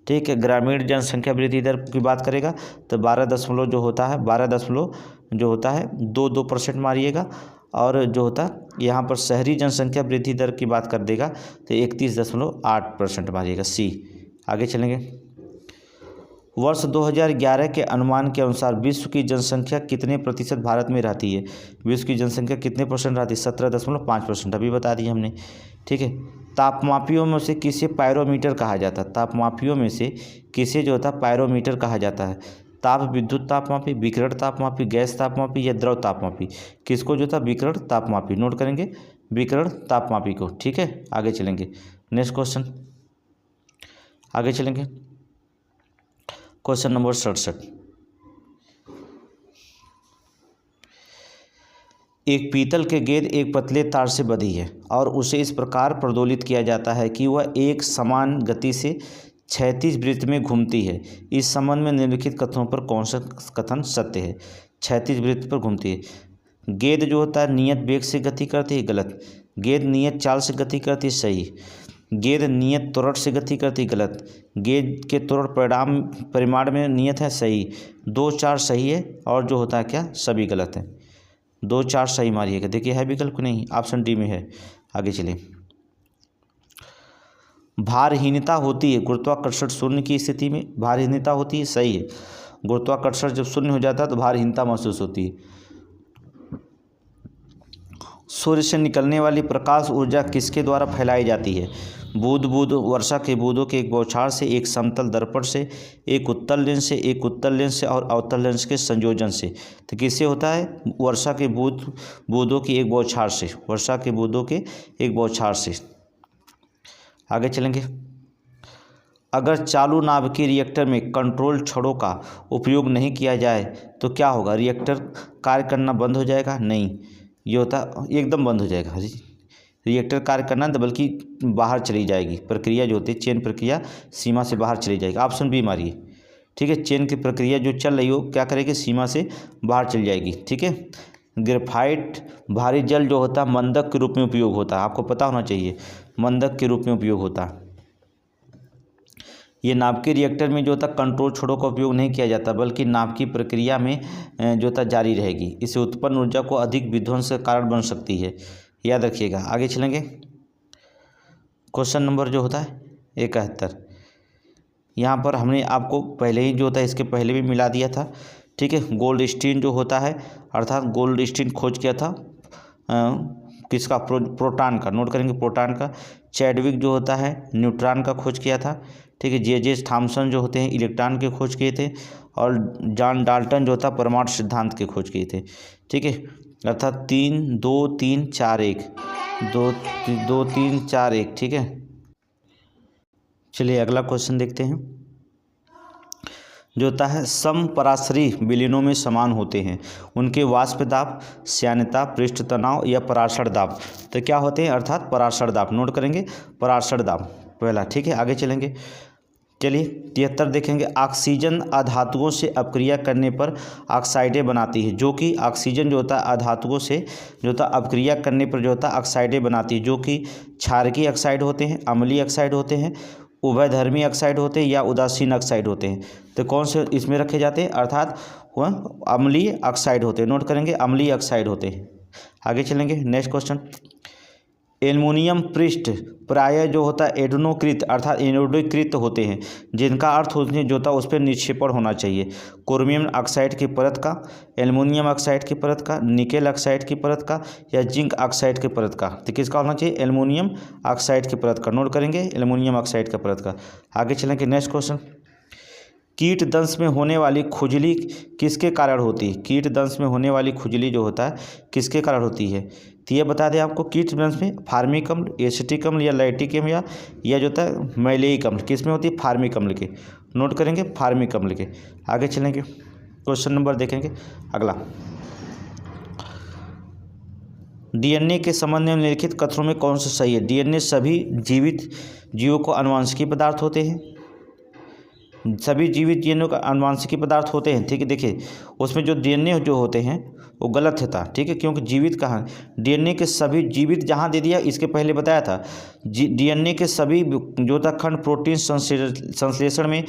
ठीक है। ग्रामीण जनसंख्या वृद्धि दर की बात करेगा तो 12 जो होता है 12.22% मारिएगा, और जो होता यहाँ पर शहरी जनसंख्या वृद्धि दर की बात कर देगा तो 31.8% मारिएगा, सी। आगे चलेंगे। वर्ष 2011 के अनुमान के अनुसार विश्व की जनसंख्या कितने प्रतिशत भारत में रहती है? विश्व की जनसंख्या कितने परसेंट रहती है? 17.5%। अभी बता दिया हमने, ठीक है। तापमापियों में से किसे पायरोमीटर कहा जाता है? तापमापियों में से किसे जो होता है पायरोमीटर कहा जाता है? ताप विद्युत तापमापी, विकिरण तापमापी, गैस तापमापी या द्रव तापमापी? किसको जो था विकिरण तापमापी, नोट करेंगे विकिरण तापमापी को, ठीक है। आगे चलेंगे, नेक्स्ट क्वेश्चन, आगे चलेंगे। Question number 67। एक पीतल के गेंद एक पतले तार से बंधी है और उसे इस प्रकार प्रज्वलित किया जाता है कि वह एक समान गति से क्षैतिज वृत्त में घूमती है। इस संबंध में निम्नलिखित कथनों पर कौन सा कथन सत्य है? क्षैतिज वृत्त पर घूमती है। गेंद जो होता है नियत वेग से गति करती है, गलत। गेंद नियत चाल से गति करती है, सही। गेंद नियत त्वरण से गति करती, गलत। गेंद के त्वरण परिमाण में नियत है, सही। 2 4 सही है और जो होता है क्या, सभी गलत है। 2 4 सही मारिएगा। देखिए है विकल्प नहीं, ऑप्शन डी में है। आगे चलिए। भारहीनता होती है गुरुत्वाकर्षण शून्य की स्थिति में, भारहीनता होती है, सही है। गुरुत्वाकर्षण जब शून्य हो जाता है तो भारहीनता महसूस होती है। सूर्य से निकलने वाली प्रकाश ऊर्जा किसके द्वारा फैलाई जाती है? बूंद वर्षा के बूंदों के एक बौछार से, एक समतल दर्पण से, एक उत्तल लेंस से, एक उत्तल लेंस से और अवतल लेंस के संयोजन से। तो किससे होता है? वर्षा के बूंदों की एक बौछार से, वर्षा के बूंदों के एक बौछार से। आगे चलेंगे। अगर चालू नाभ के रिएक्टर में कंट्रोल छड़ों का उपयोग नहीं किया जाए तो क्या होगा? रिएक्टर कार्य करना बंद हो जाएगा? नहीं, ये होता एकदम बंद हो जाएगा जी। रिएक्टर कार्य करना बल्कि बाहर चली जाएगी, प्रक्रिया जो होती है चेन प्रक्रिया सीमा से बाहर चली जाएगी। ऑप्शन बी मारिए, ठीक है। चेन की प्रक्रिया जो चल रही हो क्या करेगी? सीमा से बाहर चली जाएगी, ठीक है। ग्रेफाइट भारी जल जो होता है मंदक के रूप में उपयोग होता है, आपको पता होना चाहिए, मंदक के रूप में उपयोग होता है। ये नाभ के रिएक्टर में जो होता कंट्रोल छोड़ों का उपयोग नहीं किया जाता बल्कि नाभ की प्रक्रिया में जो होता जारी रहेगी। इससे उत्पन्न ऊर्जा को अधिक विध्वंस का कारण बन सकती है, याद रखिएगा। आगे चलेंगे। क्वेश्चन नंबर जो होता है 71। यहाँ पर हमने आपको पहले ही जो होता है इसके पहले भी मिला दिया था, ठीक है। गोल्डस्टीन जो होता है अर्थात गोल्डस्टीन खोज किया था किसका? प्रोटॉन का, नोट करेंगे प्रोटॉन का। चैडविक जो होता है न्यूट्रॉन का खोज किया था, ठीक है। जे थॉमसन जो होते हैं इलेक्ट्रॉन के खोज किए थे और जॉन डाल्टन जो होता है परमाणु सिद्धांत के खोज किए थे, ठीक है। अर्थात 3 2 3 4 1 2 3 4 1, ठीक है। चलिए अगला क्वेश्चन देखते हैं। जो होता है समपराशरी विलीनों में समान होते हैं, उनके वाष्प दाब, श्यानता, पृष्ठ तनाव या पराशर दाब। तो क्या होते हैं? अर्थात पराशर दाब, नोट करेंगे पराशर दाब पहला, ठीक है। आगे चलेंगे। चलिए 73 देखेंगे। ऑक्सीजन अधातुओं से अपक्रिया करने पर ऑक्साइडें बनाती है, जो कि ऑक्सीजन जो होता है अधातुओं से जो होता है अपक्रिया करने पर जो होता है ऑक्साइडें बनाती है, जो कि क्षारकीय ऑक्साइड होते हैं, अम्लीय ऑक्साइड होते हैं, उभयधर्मी ऑक्साइड होते हैं या उदासीन ऑक्साइड होते हैं। तो कौन से इसमें रखे जाते हैं? अर्थात वह अम्लीय ऑक्साइड होते हैं, नोट करेंगे अम्लीय ऑक्साइड होते हैं। आगे चलेंगे। Next question. एल्युमिनियम पृष्ठ प्रायः जो होता है एडोनोकृत अर्थात एनोडीकृत होते हैं, जिनका अर्थ होता जो होता है उस पर निक्षेपण होना चाहिए। क्रोमियम ऑक्साइड की परत का, एल्युमिनियम ऑक्साइड की परत का, निकेल ऑक्साइड की परत का या जिंक ऑक्साइड की परत का। तो किसका होना चाहिए? एल्युमिनियम ऑक्साइड की परत का, नोट करेंगे एल्युमिनियम ऑक्साइड का परत का। आगे चलेंगे। Next question. कीट दंश में होने वाली खुजली किसके कारण होती है? कीट दंश में होने वाली खुजली जो होता है किसके कारण होती है? तो ये बता दें आपको, कीट दंश में फार्मिक अम्ल, एसिटिक अम्ल या लैक्टिक अम्ल या जो होता है मैलेइक अम्ल, किस में होती है? फार्मिक अम्ल के, नोट करेंगे फार्मिक अम्ल के। आगे चलेंगे। क्वेश्चन नंबर देखेंगे अगला। डीएनए के संबंध में निम्नलिखित कथनों में कौन सा सही है? डीएनए सभी जीवित जीवों को आनुवंशिकी पदार्थ होते हैं, सभी जीवित डीएनए का आनुवंशिकी पदार्थ होते हैं, ठीक है। देखिए उसमें जो डीएनए जो होते हैं वो गलत था, ठीक है, क्योंकि जीवित कहाँ? डीएनए के सभी जीवित जहाँ दे दिया, इसके पहले बताया था डीएनए के सभी जो था खंड प्रोटीन संश्लेषण में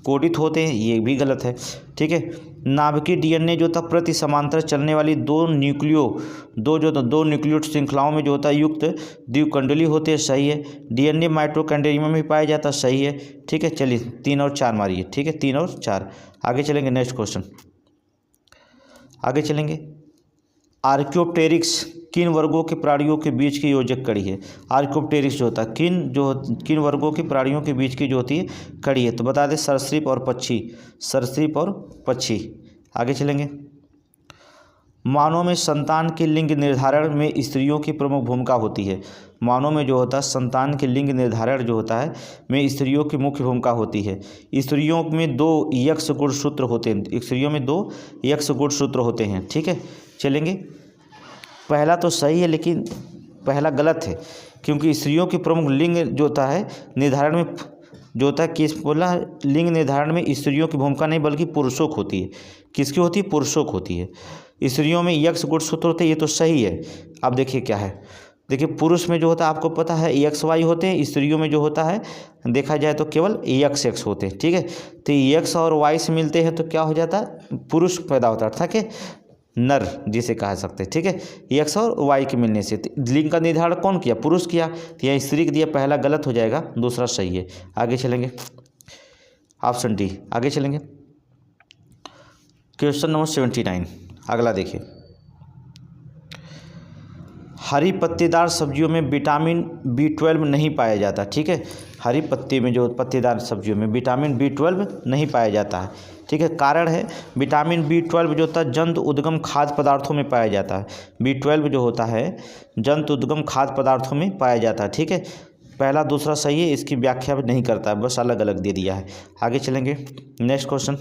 कोडित होते हैं, ये भी गलत है। ठीक है, नाभिकीय डीएनए जो था प्रति समांतर चलने वाली दो न्यूक्लियोट श्रृंखलाओं में जो होता है युक्त द्विकंडली होते हैं, सही है। डीएनए माइटोकॉन्ड्रिया में भी पाया जाता है, सही है। ठीक है, चलिए 3 और 4 मारिए। ठीक है, 3 और 4। आगे चलेंगे, नेक्स्ट क्वेश्चन आगे चलेंगे। आर्कियोप्टेरिक्स किन वर्गों के प्राणियों के बीच की योजक कड़ी है? आर्कियोप्टेरिक्स जो होता है किन वर्गों के प्राणियों के बीच की जो होती है कड़ी है? तो बता दें सरीसृप और पक्षी, सरीसृप और पक्षी। आगे चलेंगे। मानव में संतान के लिंग निर्धारण में स्त्रियों की प्रमुख भूमिका होती है। मानव में जो होता है संतान के लिंग निर्धारण जो होता है में स्त्रियों की मुख्य भूमिका होती है। स्त्रियों में 2 यक्ष गुणसूत्र होते हैं, स्त्रियों में 2 यक्ष गुणसूत्र होते हैं। ठीक है, चलेंगे। पहला तो सही है लेकिन पहला गलत है, क्योंकि स्त्रियों की प्रमुख लिंग जो होता है निर्धारण में जो होता है किस बोला, लिंग निर्धारण में स्त्रियों की भूमिका नहीं बल्कि पुरुषों की होती है। किसकी होती है? पुरुषों की होती है। स्त्रियों में यक्ष गुणसूत्र होते हैं, ये तो सही है। अब देखिए क्या है, देखिए पुरुष में जो होता है आपको पता है XY होते हैं, स्त्रियों में जो होता है देखा जाए तो केवल XX होते हैं। ठीक है, तो X और Y से मिलते हैं तो क्या हो जाता है? पुरुष पैदा होता है, अर्थात कि नर जिसे कह सकते हैं। ठीक है, X और Y के मिलने से लिंग का निर्धारण कौन किया? पुरुष किया। तो यहाँ स्त्री दिया, पहला गलत हो जाएगा, दूसरा सही है। आगे चलेंगे, ऑप्शन डी। आगे चलेंगे, क्वेश्चन नंबर 79 अगला देखिए। हरी पत्तेदार सब्जियों में विटामिन B12 नहीं पाया जाता। ठीक है, हरी पत्ती में जो पत्तेदार सब्जियों में विटामिन B12 नहीं पाया जाता है। ठीक है, कारण है विटामिन B12 जो होता है जंतु उद्गम खाद्य पदार्थों में पाया जाता है। B12 जो होता है जंतु उद्गम खाद्य पदार्थों में पाया जाता है। ठीक है, पहला दूसरा सही है, इसकी व्याख्या नहीं करता है, बस अलग अलग दे दिया है। आगे चलेंगे, नेक्स्ट क्वेश्चन।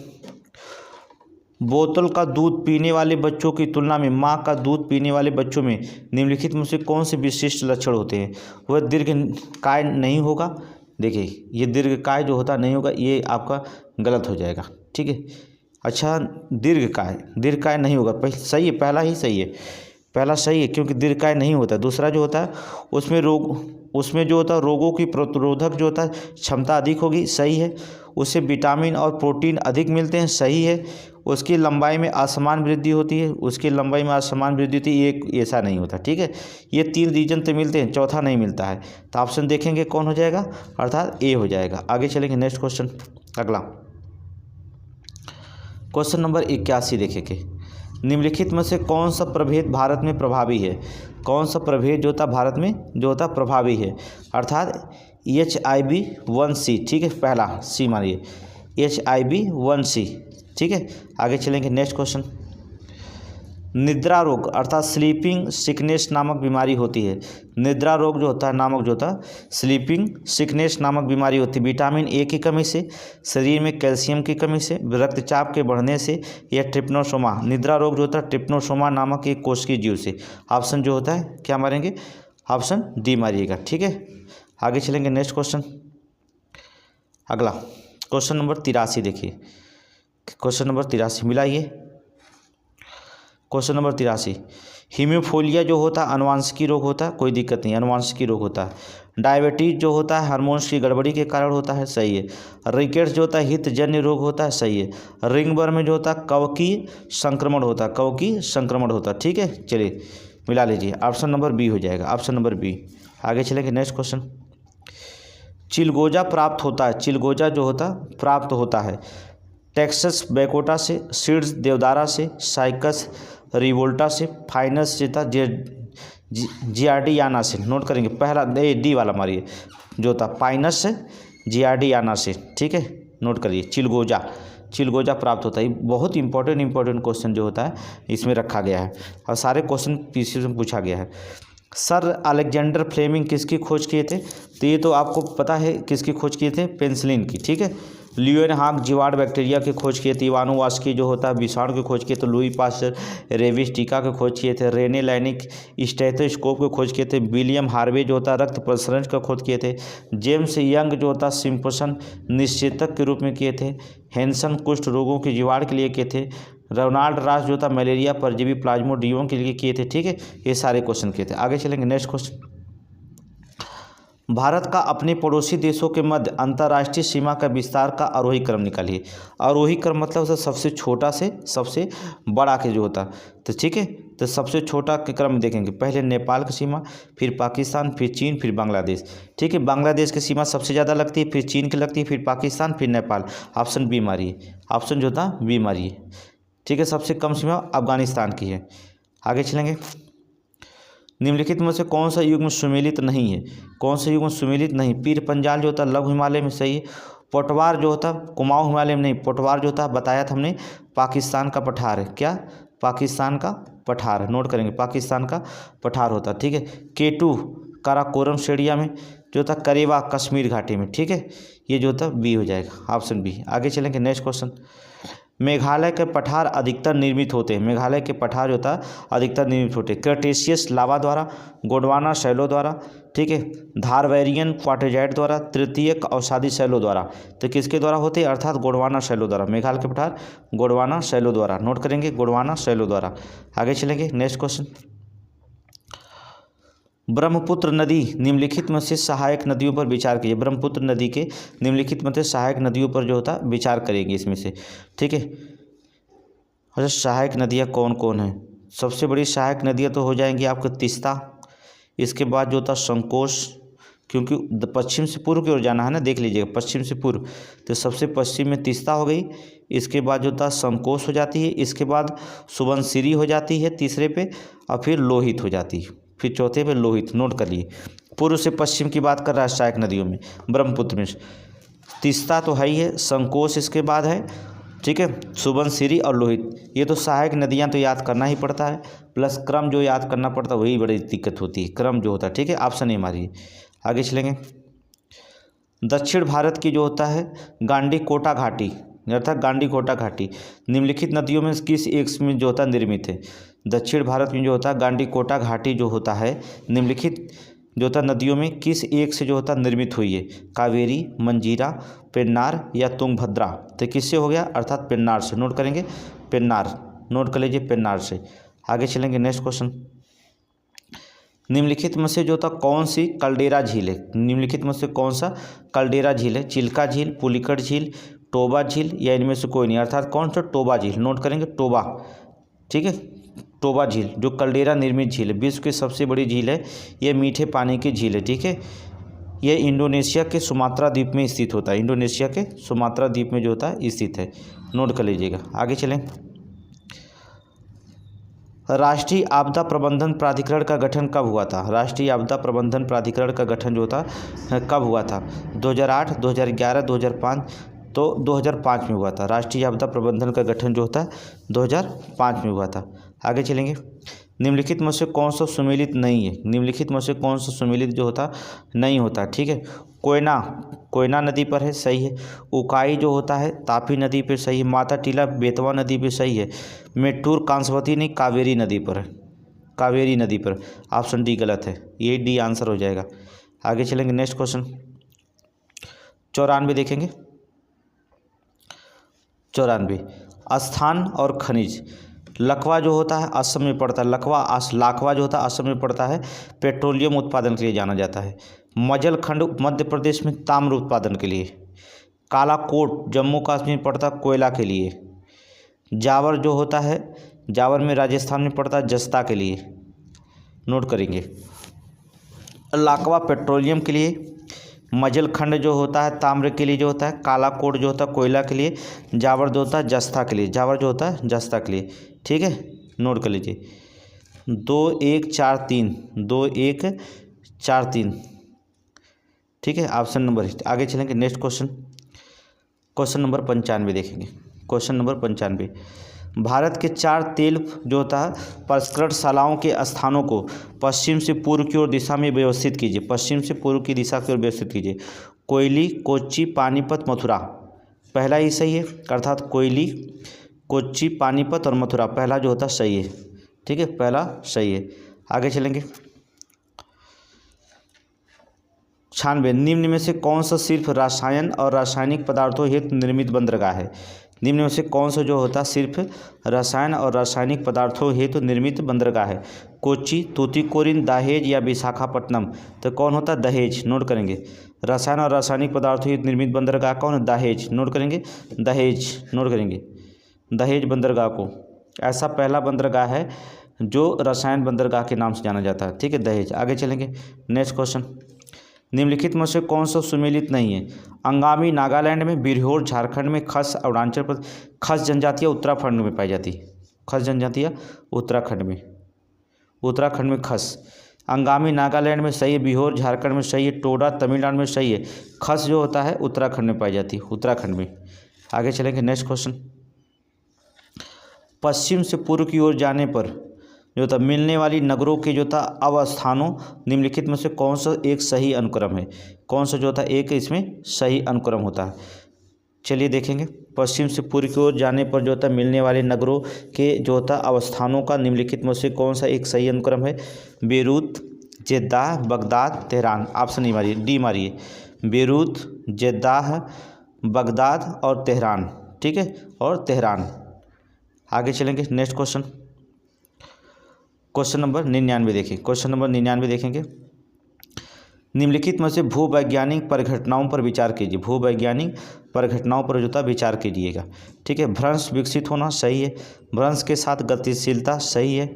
बोतल का दूध पीने वाले बच्चों की तुलना में माँ का दूध पीने वाले बच्चों में निम्नलिखित में से कौन से विशिष्ट लक्षण होते हैं? वह दीर्घकाय नहीं होगा। देखिए ये दीर्घकाय जो होता नहीं होगा, ये आपका गलत हो जाएगा। ठीक है, अच्छा दीर्घकाय नहीं होगा, सही है, पहला ही सही है, पहला सही है क्योंकि दीर्घकाय नहीं होता। दूसरा जो होता है उसमें जो होता है रोगों की प्रतिरोधक जो होता है क्षमता अधिक होगी, सही है। उससे विटामिन और प्रोटीन अधिक मिलते हैं, सही है। उसकी लंबाई में असमान वृद्धि होती है, ये ऐसा नहीं होता। ठीक है, ये 3 रीजन तो मिलते हैं, चौथा नहीं मिलता है, तो ऑप्शन देखेंगे कौन हो जाएगा, अर्थात ए हो जाएगा। आगे चलेंगे, नेक्स्ट क्वेश्चन अगला क्वेश्चन नंबर 81 देखेंगे। निम्नलिखित में से कौन सा प्रभेद भारत में प्रभावी है? कौन सा प्रभेद जो होता भारत में जो होता प्रभावी है, अर्थात HIV1C। ठीक है, पहला सी मानिए, HIV1C। ठीक है, आगे चलेंगे, नेक्स्ट क्वेश्चन। निद्रा रोग अर्थात स्लीपिंग सिकनेस नामक बीमारी होती है। निद्रा रोग जो होता है नामक जो होता है स्लीपिंग सिकनेस नामक बीमारी होती है विटामिन A की कमी से, शरीर में कैल्शियम की कमी से, रक्तचाप के बढ़ने से, या ट्रिप्नोसोमा। निद्रा रोग जो होता है ट्रिप्नोसोमा नामक एक कोशिकीय जीव से। ऑप्शन जो होता है क्या मारेंगे, ऑप्शन डी मारिएगा। ठीक है, आगे चलेंगे, नेक्स्ट क्वेश्चन अगला क्वेश्चन नंबर 83 देखिए। क्वेश्चन नंबर 83 मिलाइए। क्वेश्चन नंबर 83, हीमोफीलिया जो होता है अनुवांशिकी रोग होता है, कोई दिक्कत नहीं, अनुवांशिकी रोग होता है। डायबिटीज जो होता है हार्मोन्स की गड़बड़ी के कारण होता है, सही है। रिकेट्स जो होता है हितजन्य रोग होता है, सही है। रिंगवर्म जो होता है कवकीय संक्रमण होता है। ठीक है, चलिए मिला लीजिए, ऑप्शन नंबर बी हो जाएगा, ऑप्शन नंबर बी। आगे चलेंगे, नेक्स्ट क्वेश्चन। चिलगोजा प्राप्त होता है टेक्सस बैकोटा से, सीड्स देवदारा से, साइकस रिवोल्टा से, फाइनस चेता जियार्डियाना से। नोट करेंगे, पहला डी वाला मारिए जो था पाइनस जियार्डियाना से। ठीक है, नोट करिए, चिलगोजा प्राप्त होता है। बहुत इंपॉर्टेंट क्वेश्चन जो होता है इसमें रखा गया है और सारे क्वेश्चन पीसीएस में पूछा गया है। सर अलेक्जेंडर फ्लेमिंग किसकी खोज किए थे? तो ये तो आपको पता है किसकी खोज किए थे, पेनिसिलिन की। ठीक है, ल्यूएनहाक जीवाणु बैक्टीरिया की खोज किए थे। इवानोवास्की जो होता है विषाणु की खोज किए थे। लुई पास्चर रेबिस टीका की खोज किए थे। रेने लैनिक स्टेथोस्कोप की खोज किए थे। विलियम हार्वे जो होता रक्त प्रसरण का खोज किए थे। जेम्स यंग जो होता सिम्पसन निश्चेतक के रूप में किए थे। हैंसन कुष्ठ रोगों के जीवाणु के लिए किए थे। रोनाल्ड रास जो था मलेरिया परजीवी प्लाज्मोडियम के लिए किए थे। ठीक है, ये सारे क्वेश्चन किए थे। आगे चलेंगे, नेक्स्ट क्वेश्चन भारत का अपने पड़ोसी देशों के मध्य अंतर्राष्ट्रीय सीमा का विस्तार का आरोही क्रम निकालिए। आरोही क्रम मतलब उसे सबसे छोटा से सबसे बड़ा के जो होता, तो ठीक है, तो सबसे छोटा के क्रम में देखेंगे, पहले नेपाल की सीमा, फिर पाकिस्तान, फिर चीन, फिर बांग्लादेश। ठीक है, बांग्लादेश की सीमा सबसे ज़्यादा लगती है, फिर चीन की लगती है, फिर पाकिस्तान, फिर नेपाल। ऑप्शन बी मारिए, ऑप्शन जो था बी मारिए। ठीक है, सबसे कम सीमा अफगानिस्तान की है। आगे चलेंगे, निम्नलिखित में से कौन सा युग्म सुमेलित नहीं है? कौन सा युग्म सुमेलित नहीं? पीर पंजाल जो होता है लघु हिमालय में सही है। पोटवार जो होता है कुमाऊं हिमालय में नहीं, पोटवार जो होता है बताया था हमने पाकिस्तान का पठार है। क्या? पाकिस्तान का पठार है, नोट करेंगे, पाकिस्तान का पठार होता है। ठीक है, केटू काराकोरम श्रेणिया में जो था, करेवा कश्मीर घाटी में। ठीक है, ये जो था बी हो जाएगा, ऑप्शन बी। आगे चलेंगे, नेक्स्ट क्वेश्चन, मेघालय के पठार अधिकतर निर्मित होते हैं। मेघालय के पठार जो था अधिकतर निर्मित होते हैं क्रेटेशियस लावा द्वारा, गोंडवाना शैलों द्वारा, ठीक है, धारवेरियन क्वार्टेजाइट द्वारा, तृतीयक अवसादी शैलों द्वारा। तो किसके द्वारा होते हैं? अर्थात गोंडवाना शैलों द्वारा। मेघालय के पठार गोंडवाना शैलों द्वारा, नोट करेंगे, गोंडवाना शैलों द्वारा। आगे चलेंगे, नेक्स्ट क्वेश्चन, ब्रह्मपुत्र नदी निम्नलिखित में से सहायक नदियों पर विचार कीजिए। ब्रह्मपुत्र नदी के निम्नलिखित में से सहायक नदियों पर जो होता विचार करेंगे इसमें से। ठीक है, अच्छा, सहायक नदियाँ कौन कौन हैं? सबसे बड़ी सहायक नदियाँ तो हो जाएंगी आपके तीस्ता, इसके बाद जो होता संकोश, क्योंकि पश्चिम से पूर्व की ओर जाना है ना, देख लीजिएगा, पश्चिम से पूर्व, तो सबसे पश्चिम में तीस्ता हो गई, इसके बाद जो होता संकोश हो जाती है, इसके बाद सुबनसिरी हो जाती है तीसरे पे, और फिर लोहित हो जाती है, फिर चौथे पे लोहित। नोट कर लिए, पूर्व से पश्चिम की बात कर रहा है सहायक नदियों में। ब्रह्मपुत्र में तीस्ता तो है ही है, संकोश इसके बाद है, ठीक है, सुबनसिरी और लोहित। ये तो सहायक नदियाँ तो याद करना ही पड़ता है, प्लस क्रम जो याद करना पड़ता है वही बड़ी दिक्कत होती है, क्रम जो होता है। ठीक है, ऑप्शन ए मारिए। आगे चलेंगे, दक्षिण भारत की जो होता है गांडीकोटा घाटी, अर्थात गांडीकोटा घाटी निम्नलिखित नदियों में किस एक में जो होता निर्मित है? दक्षिण भारत में जो होता है गांडीकोटा घाटी जो होता है निम्नलिखित जो होता नदियों में किस एक से जो होता निर्मित हुई है? कावेरी, मंजीरा, पेन्नार या तुंगभद्रा। तो किससे हो गया? अर्थात पेन्नार से। नोट करेंगे, पेन्नार, नोट कर लीजिए, पेन्नार से। आगे चलेंगे, नेक्स्ट क्वेश्चन, निम्नलिखित में से जो था कौन सी कल्डेरा झील है? निम्नलिखित में से कौन सा कल्डेरा झील है? चिल्का झील, पुलिकट झील, टोबा झील या इनमें से कोई नहीं, अर्थात कौन सा? टोबा झील। नोट करेंगे, टोबा। ठीक है, टोबा झील जो कल्डेरा निर्मित झील है, विश्व की सबसे बड़ी झील है, ये मीठे पानी की झील है। ठीक है, ये इंडोनेशिया के सुमात्रा द्वीप में स्थित होता है, इंडोनेशिया के सुमात्रा द्वीप में जो होता है स्थित है, नोट कर लीजिएगा। आगे चलें, राष्ट्रीय आपदा प्रबंधन प्राधिकरण का गठन कब हुआ था? राष्ट्रीय आपदा प्रबंधन प्राधिकरण का गठन जो था कब हुआ था? 2008, 2011, 2005? तो 2005 में हुआ था। राष्ट्रीय आपदा प्रबंधन का गठन जो होता 2005 में हुआ था। आगे चलेंगे, निम्नलिखित में से कौन सा सुमेलित नहीं है? निम्नलिखित में से कौन सा सुमेलित जो होता नहीं होता? ठीक है, कोयना, कोयना नदी पर है, सही है। उकाई जो होता है तापी नदी पे सही है। माता टीला बेतवा नदी पे सही है। मेट्टूर कांसवती नहीं, कावेरी नदी पर है, कावेरी नदी पर। ऑप्शन डी गलत है, ये डी आंसर हो जाएगा। आगे चलेंगे, नेक्स्ट क्वेश्चन 94 देखेंगे। 94 स्थान और खनिज। लखवा जो होता है असम में पड़ता है, लाखवा जो होता है असम में पड़ता है, पेट्रोलियम उत्पादन के लिए जाना जाता है। मजल खंड मध्य प्रदेश में ताम्र उत्पादन के लिए। कालाकोट जम्मू कश्मीर पड़ता है कोयला के लिए। जावर जो होता है जावर में राजस्थान में पड़ता है जस्ता के लिए, नोट करेंगे। लाखवा पेट्रोलियम के लिए, मजल खंड जो होता है ताम्र के लिए जो होता है, कालाकोट जो होता है कोयला के लिए, जावर जो होता है जस्ता के लिए, जावर जो होता है जस्ता के लिए। ठीक है, नोट कर लीजिए। 2 1 4 3, 2 1 4 3। ठीक है, ऑप्शन नंबर। आगे चलेंगे, नेक्स्ट क्वेश्चन, क्वेश्चन नंबर 95 देखेंगे। क्वेश्चन नंबर 95, भारत के 4 तेल जो होता है प्रसंस्करणशालाओं के स्थानों को पश्चिम से पूर्व की ओर दिशा में व्यवस्थित कीजिए। पश्चिम से पूर्व की दिशा की ओर व्यवस्थित कीजिए। कोयली, कोच्चि, पानीपत, मथुरा। पहला ही सही है, अर्थात कोयली, कोच्चि, पानीपत और मथुरा, पहला जो होता सही है। ठीक है, पहला सही है। आगे चलेंगे, 96 निम्न में से कौन सा सिर्फ रसायन और रासायनिक पदार्थों हेतु निर्मित बंदरगाह है? निम्न में से कौन सा जो होता सिर्फ रसायन और रासायनिक पदार्थों हेतु निर्मित बंदरगाह है? कोच्चि, तूतीकोरिन, दहेज या विशाखापट्टनम। तो कौन होता है? दहेज। नोट करेंगे। रसायन और रासायनिक पदार्थों की निर्मित बंदरगाह कौन है? दहेज। नोट करेंगे, दहेज। नोट करेंगे, दहेज बंदरगाह को ऐसा पहला बंदरगाह है जो रसायन बंदरगाह के नाम से जाना जाता है। ठीक है, दहेज। आगे चलेंगे, नेक्स्ट क्वेश्चन। निम्नलिखित में से कौन सा सुमेलित नहीं है? अंगामी नागालैंड में, बिरहोर झारखंड में, खस अरुणाचल प्रदेश। खस जनजातियाँ उत्तराखंड में पाई जाती है। खस जनजातियाँ उत्तराखंड में, उत्तराखंड में खस। अंगामी नागालैंड में सही है, बिरहोर झारखंड में सही है, टोडा तमिलनाडु में सही है। खस जो होता है उत्तराखंड में पाई जाती है, उत्तराखंड में। आगे चलेंगे, नेक्स्ट क्वेश्चन। पश्चिम से पूर्व की ओर जाने पर जो था मिलने वाली नगरों के जो था अवस्थानों निम्नलिखित में से कौन सा एक सही अनुक्रम है? कौन सा जो था एक इसमें सही अनुक्रम होता है? चलिए देखेंगे। पश्चिम से पूर्व की ओर जाने पर जो था मिलने वाले नगरों के जो था अवस्थानों का निम्नलिखित में से कौन सा एक सही अनुक्रम है? Beirut, Jeddah, Baghdad, Tehran. Option नहीं मारिए, डी मारिए। बेरूत, जेद्दाह, बगदाद और तेहरान। ठीक है, और तेहरान। आगे चलेंगे, नेक्स्ट क्वेश्चन। क्वेश्चन नंबर 99 देखें। क्वेश्चन नंबर 99 देखेंगे। निम्नलिखित में से भूवैज्ञानिक परिघटनाओं पर विचार कीजिए। भूवैज्ञानिक परिघटनाओं पर जो था विचार कीजिएगा। ठीक है, भ्रंश विकसित होना सही है, भ्रंश के साथ गतिशीलता सही है,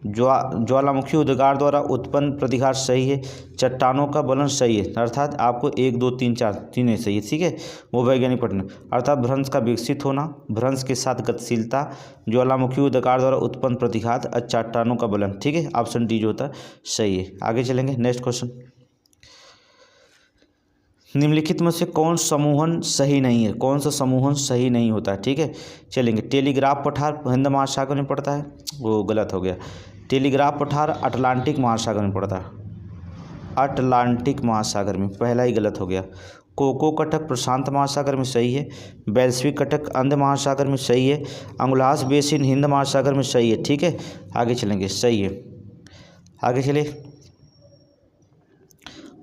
ज्वालामुखी उद्गार द्वारा उत्पन्न प्रतिघात सही है, चट्टानों का बलन सही है। अर्थात आपको 1 2 3 4 तीन सही है। ठीक है, भूवैज्ञानिक परिघटना अर्थात भ्रंश का विकसित होना, भ्रंश के साथ गतिशीलता, ज्वालामुखी उद्गार द्वारा उत्पन्न प्रतिघात और चट्टानों का बलन। ठीक है, ऑप्शन डी जो होता है सही है। आगे चलेंगे, नेक्स्ट क्वेश्चन। निम्नलिखित में से कौन समूहन सही नहीं है? कौन सा समूहन सही नहीं होता है? ठीक है, चलेंगे। टेलीग्राफ पठार हिंद महासागर में पड़ता है, वो गलत हो गया। टेलीग्राफ पठार अटलांटिक महासागर में पड़ता है, अटलांटिक महासागर में, पहला ही गलत हो गया। कोको कटक प्रशांत महासागर में सही है, वैश्विक कटक अंध महासागर में सही है, अंगुलास बेसिन हिंद महासागर में सही है। ठीक है, आगे चलेंगे, सही है। आगे चलिए,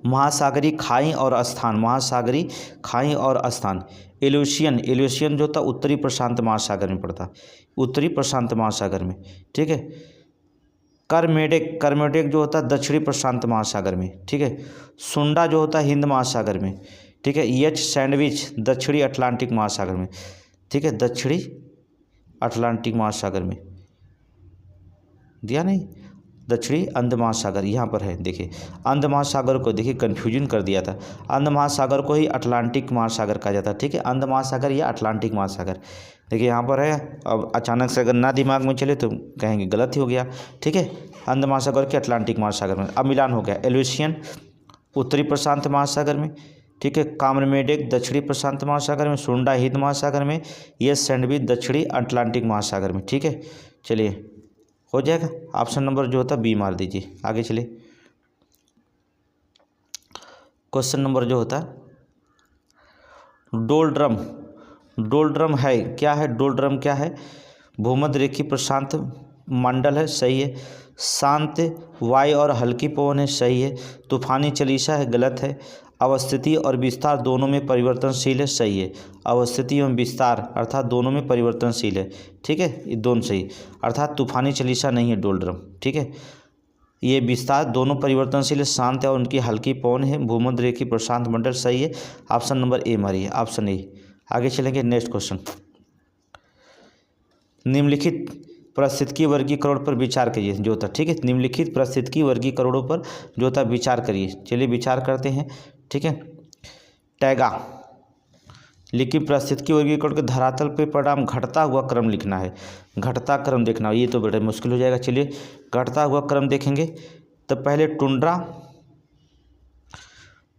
महासागरीय खाई और स्थान, महासागरीय खाई और स्थान। एल्यूशियन, एल्यूशियन जो था उत्तरी प्रशांत महासागर में पड़ता, उत्तरी प्रशांत महासागर में। ठीक है, करमेडेक, करमेडेक जो होता है दक्षिणी प्रशांत महासागर में। ठीक है, सुंडा जो होता है हिंद महासागर में। ठीक है, एच सैंडविच दक्षिणी अटलांटिक महासागर में। ठीक है, दक्षिणी अटलांटिक महासागर में दिया नहीं, दक्षिणी अंध महासागर यहाँ पर है। देखिए, अंध महासागर को देखिए कन्फ्यूजन कर दिया था, अंध महासागर को ही अटलांटिक महासागर कहा जाता है। ठीक है, अंध महासागर या अटलांटिक महासागर देखिए यहाँ पर है। अब अचानक से अगर ना दिमाग में चले तो कहेंगे गलत ही हो गया। ठीक है, अंध महासागर के अटलांटिक महासागर में। अब मिलान हो गया, एल्यूशियन उत्तरी प्रशांत महासागर में। ठीक है, कामरमेडेक दक्षिणी प्रशांत महासागर में, सुंडा हिंद महासागर में, ये सैंडविच दक्षिणी अटलांटिक महासागर में। ठीक है, चलिए हो जाएगा। ऑप्शन नंबर जो होता है बी मार दीजिए। आगे चलिए, क्वेश्चन नंबर जो होता है डोलड्रम, डोलड्रम है क्या है? डोलड्रम क्या है? भूमध्य रेखीय प्रशांत मंडल है, सही है। शांत वायु और हल्की पवन है, सही है। तूफानी चलीसा है, गलत है। अवस्थिति और विस्तार दोनों में परिवर्तनशील है, सही है। अवस्थिति एवं विस्तार अर्थात दोनों में परिवर्तनशील है। ठीक है, ये दोनों सही, अर्थात तूफानी चलीसा नहीं है डोलड्रम। ठीक है, ये विस्तार दोनों परिवर्तनशील है, शांत है और उनकी हल्की पवन है। भूमध्य रेखीय प्रशांत मंडल सही है। ऑप्शन नंबर ए मारिए, ऑप्शन ए। आगे चलेंगे, नेक्स्ट क्वेश्चन। निम्नलिखित पारिस्थितिकी वर्गीकरण पर विचार करिए जो होता। ठीक है, निम्नलिखित पारिस्थितिकी वर्गीकरणों पर जो होता विचार करिए। चलिए विचार करते हैं। ठीक है, टैगा लेकिन पारिस्थितिकी वर्गीकरण के धरातल पे परिणाम घटता हुआ क्रम लिखना है, घटता क्रम देखना, ये तो बड़ा मुश्किल हो जाएगा। चलिए घटता हुआ क्रम देखेंगे तो पहले टुंड्रा,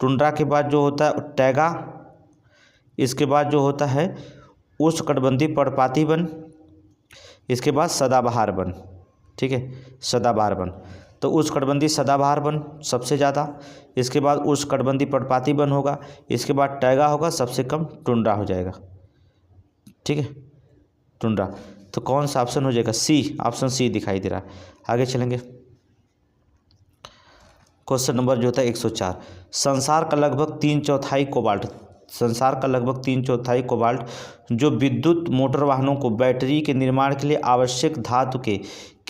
टुंड्रा के बाद जो होता है टैगा, इसके बाद जो होता है उष्णकटिबंधीय पर्णपाती वन, इसके बाद सदाबहार वन। ठीक है, सदाबहार वन, तो उष्णकटिबंधीय सदाबहार वन सबसे ज़्यादा, इसके बाद उष्णकटिबंधीय पर्णपाती वन होगा, इसके बाद टैगा होगा, सबसे कम टुंड्रा हो जाएगा। ठीक है, टुंड्रा, तो कौन सा ऑप्शन हो जाएगा? सी, ऑप्शन सी दिखाई दे रहा है। आगे चलेंगे, क्वेश्चन नंबर जो होता है 104। संसार का लगभग 3/4 कोबाल्ट, संसार का लगभग 3/4 कोबाल्ट जो विद्युत मोटर वाहनों को बैटरी के निर्माण के लिए आवश्यक धातु के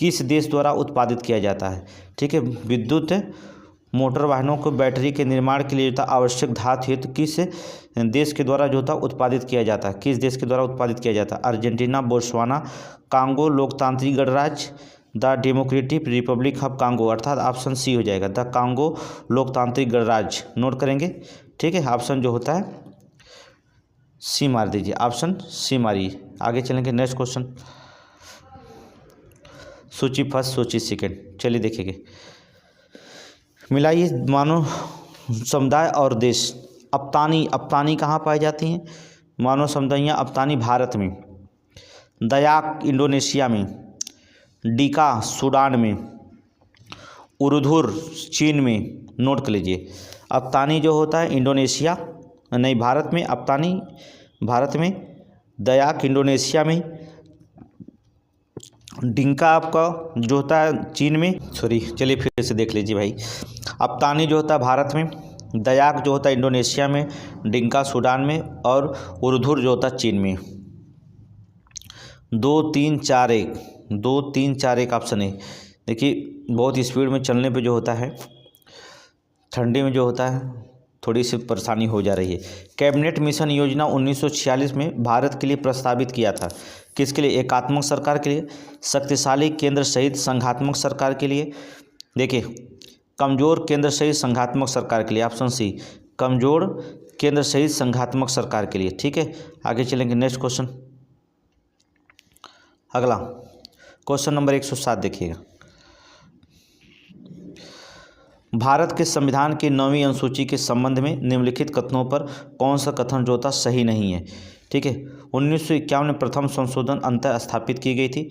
किस देश द्वारा उत्पादित किया जाता है? ठीक है, विद्युत मोटर वाहनों को बैटरी के निर्माण के लिए जो था आवश्यक धातु हेतु किस देश के द्वारा जो था उत्पादित किया जाता है? किस देश के द्वारा उत्पादित किया जाता है? अर्जेंटीना, बोत्सवाना, कांगो लोकतांत्रिक गणराज्य, the democratic Republic of Congo, अर्थात ऑप्शन सी हो जाएगा, द कांगो लोकतांत्रिक गणराज्य। नोट करेंगे, ठीक है, ऑप्शन जो होता है सी मार दीजिए, ऑप्शन सी मारिए। आगे चलेंगे, नेक्स्ट क्वेश्चन, सूची फर्स्ट सूची सेकेंड। चलिए देखेंगे, मिलाइए मानव समुदाय और देश। अप्तानी कहाँ पाई जाती हैं? मानव समुदायाँ अप्तानी भारत में, दयाक इंडोनेशिया में, डीका सूडान में, उरुधुर चीन में। नोट कर लीजिए, अप्तानी जो होता है इंडोनेशिया नहीं भारत में, अप्तानी भारत में, दयाक इंडोनेशिया में, डिंका आपका जो होता है चीन में, सॉरी चलिए फिर से देख लीजिए भाई। अप्तानी जो होता है भारत में, दयाक जो होता है इंडोनेशिया में, डिंका सूडान में और उरुधुर जो होता है चीन में। 2 3 4 1 2 3 4 1 ऑप्शन है। देखिए बहुत स्पीड में चलने पे जो होता है, ठंडी में जो होता है थोड़ी सी परेशानी हो जा रही है। कैबिनेट मिशन योजना 1946 में भारत के लिए प्रस्तावित किया था। किसके लिए? एकात्मक सरकार के लिए, शक्तिशाली केंद्र सहित संघात्मक सरकार के लिए, देखिए कमजोर केंद्र सहित संघात्मक सरकार के लिए, ऑप्शन सी, कमजोर केंद्र सहित संघात्मक सरकार के लिए। ठीक है, आगे चलेंगे, नेक्स्ट क्वेश्चन। अगला क्वेश्चन नंबर 107 देखिएगा, भारत के संविधान की 9वीं अनुसूची के संबंध में निम्नलिखित कथनों पर कौन सा कथन जो था सही नहीं है? ठीक है, 1951 में प्रथम संशोधन अंततः स्थापित की गई थी।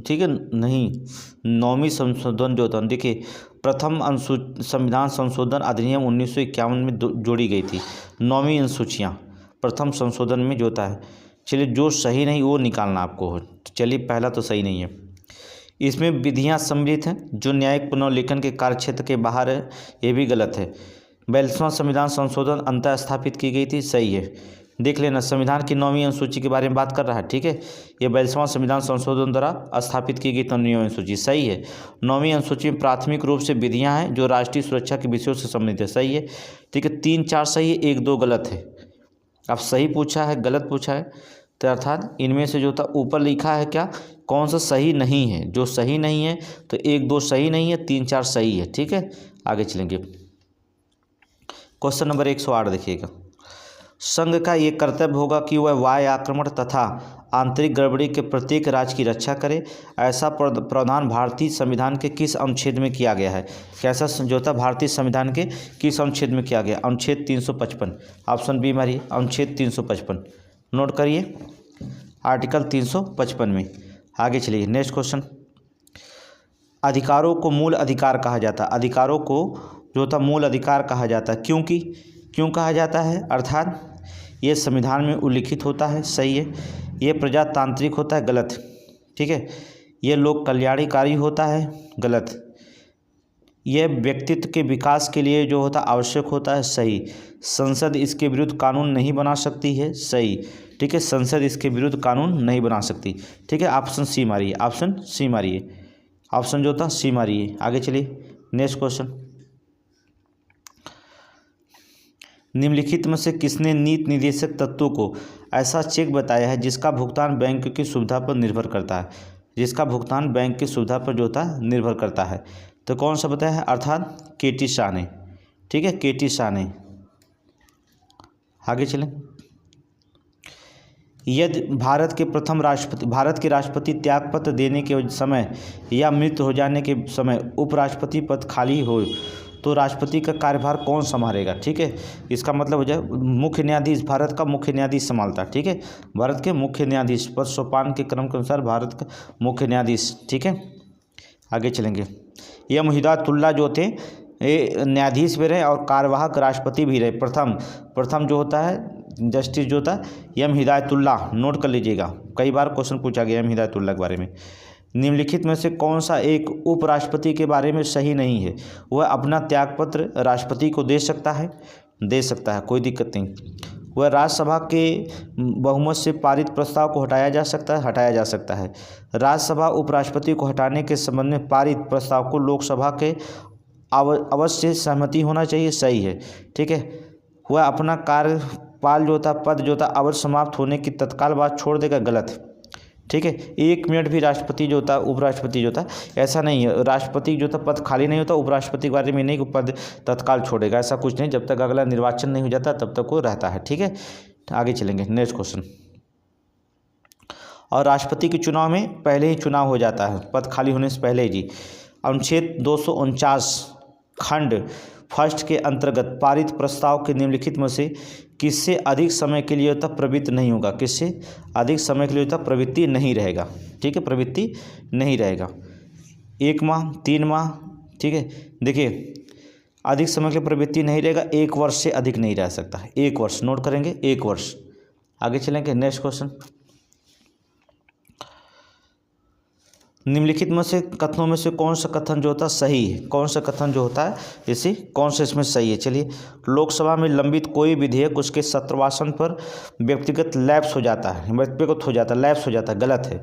ठीक है, नहीं, 9वीं संशोधन जो था, देखिए प्रथम संविधान संशोधन अधिनियम 1951 में जोड़ी गई थी। 9वीं अनुसूचियाँ प्रथम संशोधन में जो होता है। चलिए जो सही नहीं वो निकालना आपको। चलिए पहला तो सही नहीं है, इसमें विधियां सम्मिलित हैं जो न्यायिक पुनर्लेखन के कार्यक्षेत्र के बाहर है, ये भी गलत है। 42वां संविधान संशोधन अंततः स्थापित की गई थी, सही है। देख लेना, संविधान की 9वीं अनुसूची के बारे में बात कर रहा है। ठीक है, ये 42वां संविधान संशोधन द्वारा स्थापित की गई 9वीं अनुसूची, सही है। 9वीं अनुसूची में प्राथमिक रूप से विधियाँ हैं जो राष्ट्रीय सुरक्षा के विषयों से संबंधित है, सही है। ठीक है, 3 4 सही है, 1 2 गलत है। अब सही पूछा है गलत पूछा है, तो अर्थात इनमें से जो था ऊपर लिखा है क्या, कौन सा सही नहीं है? जो सही नहीं है तो 1 2 सही नहीं है, 3 4 सही है। ठीक है, आगे चलेंगे, क्वेश्चन नंबर 108 देखिएगा, संघ का ये कर्तव्य होगा कि वह वायु आक्रमण तथा आंतरिक गड़बड़ी के प्रत्येक राज्य की रक्षा करे। ऐसा प्रावधान भारतीय संविधान के किस अनुच्छेद में किया गया है? कैसा समझौता भारतीय संविधान के किस अनुच्छेद में किया गया? अनुच्छेद 355, ऑप्शन बी मारिए, अनुच्छेद 355। नोट करिए, आर्टिकल 355 में। आगे चलिए, नेक्स्ट क्वेश्चन, अधिकारों को मूल अधिकार कहा जाता है। अधिकारों को जो था मूल अधिकार कहा जाता है, क्यों कहा जाता है? अर्थात ये संविधान में उल्लिखित होता है, सही है। ये प्रजातांत्रिक होता है, गलत। ठीक है, ये लोक कल्याणकारी होता है, गलत। यह व्यक्तित्व के विकास के लिए जो होता आवश्यक होता है, सही। संसद इसके विरुद्ध कानून नहीं बना सकती है, सही। ठीक है, संसद इसके विरुद्ध कानून नहीं बना सकती। ठीक है, ऑप्शन सी मारिए, ऑप्शन सी मारिए, ऑप्शन जो था सी मारिए। आगे चलिए, नेक्स्ट क्वेश्चन, निम्नलिखित में से किसने नीति निर्देशक तत्वों को ऐसा चेक बताया है जिसका भुगतान बैंक की सुविधा पर निर्भर करता है? जिसका भुगतान बैंक की सुविधा पर जो होता है निर्भर करता है, तो कौन सा बताया है? अर्थात केटी शाह ने। ठीक है, केटी शाह ने। आगे चलें, यदि भारत के राष्ट्रपति त्यागपत्र देने के समय या मृत्यु हो जाने के समय उपराष्ट्रपति पद खाली हो तो राष्ट्रपति का कार्यभार कौन संभालेगा? ठीक है, इसका मतलब हो जाए मुख्य न्यायाधीश, भारत का मुख्य न्यायाधीश संभालता है। ठीक है, भारत के मुख्य न्यायाधीश पद सोपान के क्रम के अनुसार भारत का मुख्य न्यायाधीश। ठीक है, आगे चलेंगे, यम हिदायतुल्लाह जो थे ये न्यायाधीश भी रहे और कार्यवाहक राष्ट्रपति भी रहे। प्रथम जो होता है जस्टिस जो था यम हिदायतुल्लाह, नोट कर लीजिएगा, कई बार क्वेश्चन पूछा गया यम हिदायतुल्लाह के बारे में। निम्नलिखित में से कौन सा एक उपराष्ट्रपति के बारे में सही नहीं है? वह अपना त्यागपत्र राष्ट्रपति को दे सकता है। दे सकता है, कोई दिक्कत नहीं। वह राज्यसभा के बहुमत से पारित प्रस्ताव को हटाया जा सकता है, हटाया जा सकता है। राज्यसभा उपराष्ट्रपति को हटाने के संबंध में पारित प्रस्ताव को लोकसभा के अवश्य सहमति होना चाहिए, सही है, ठीक है। वह अपना कार्यकाल जो होता पद जो होता अवश्य समाप्त होने की तत्काल बाद छोड़ देगा, गलत है, ठीक है। 1 मिनट भी राष्ट्रपति जो होता उपराष्ट्रपति जो होता ऐसा नहीं है, राष्ट्रपति जो होता पद खाली नहीं होता, उपराष्ट्रपति के बारे में नहीं पद तत्काल छोड़ेगा, ऐसा कुछ नहीं, जब तक अगला निर्वाचन नहीं हो जाता तब तक वो रहता है, ठीक है। आगे चलेंगे, नेक्स्ट क्वेश्चन। और राष्ट्रपति के चुनाव में पहले ही चुनाव हो जाता है, पद खाली होने से पहले ही जी। अनुच्छेद 249 खंड फर्स्ट के अंतर्गत पारित प्रस्ताव के निम्नलिखित में से किससे अधिक समय के लिए होता प्रवृत्ति नहीं होगा, किससे अधिक समय के लिए होता प्रवृत्ति नहीं रहेगा, ठीक है, प्रवृत्ति नहीं रहेगा। 1 माह, 3 माह, ठीक है। देखिए अधिक समय के लिए प्रवृत्ति नहीं रहेगा, 1 वर्ष से अधिक नहीं रह सकता, 1 वर्ष, नोट करेंगे 1 वर्ष। आगे चलेंगे, नेक्स्ट क्वेश्चन। निम्नलिखित में से कथनों में से कौन सा कथन जो होता है सही है, कौन सा कथन जो होता है इसी कौन सा इसमें सही है। चलिए, लोकसभा में लंबित कोई विधेयक उसके सत्रवासन पर व्यक्तिगत लैप्स हो जाता है, व्यक्तिगत हो जाता है, लैप्स हो जाता है, गलत है।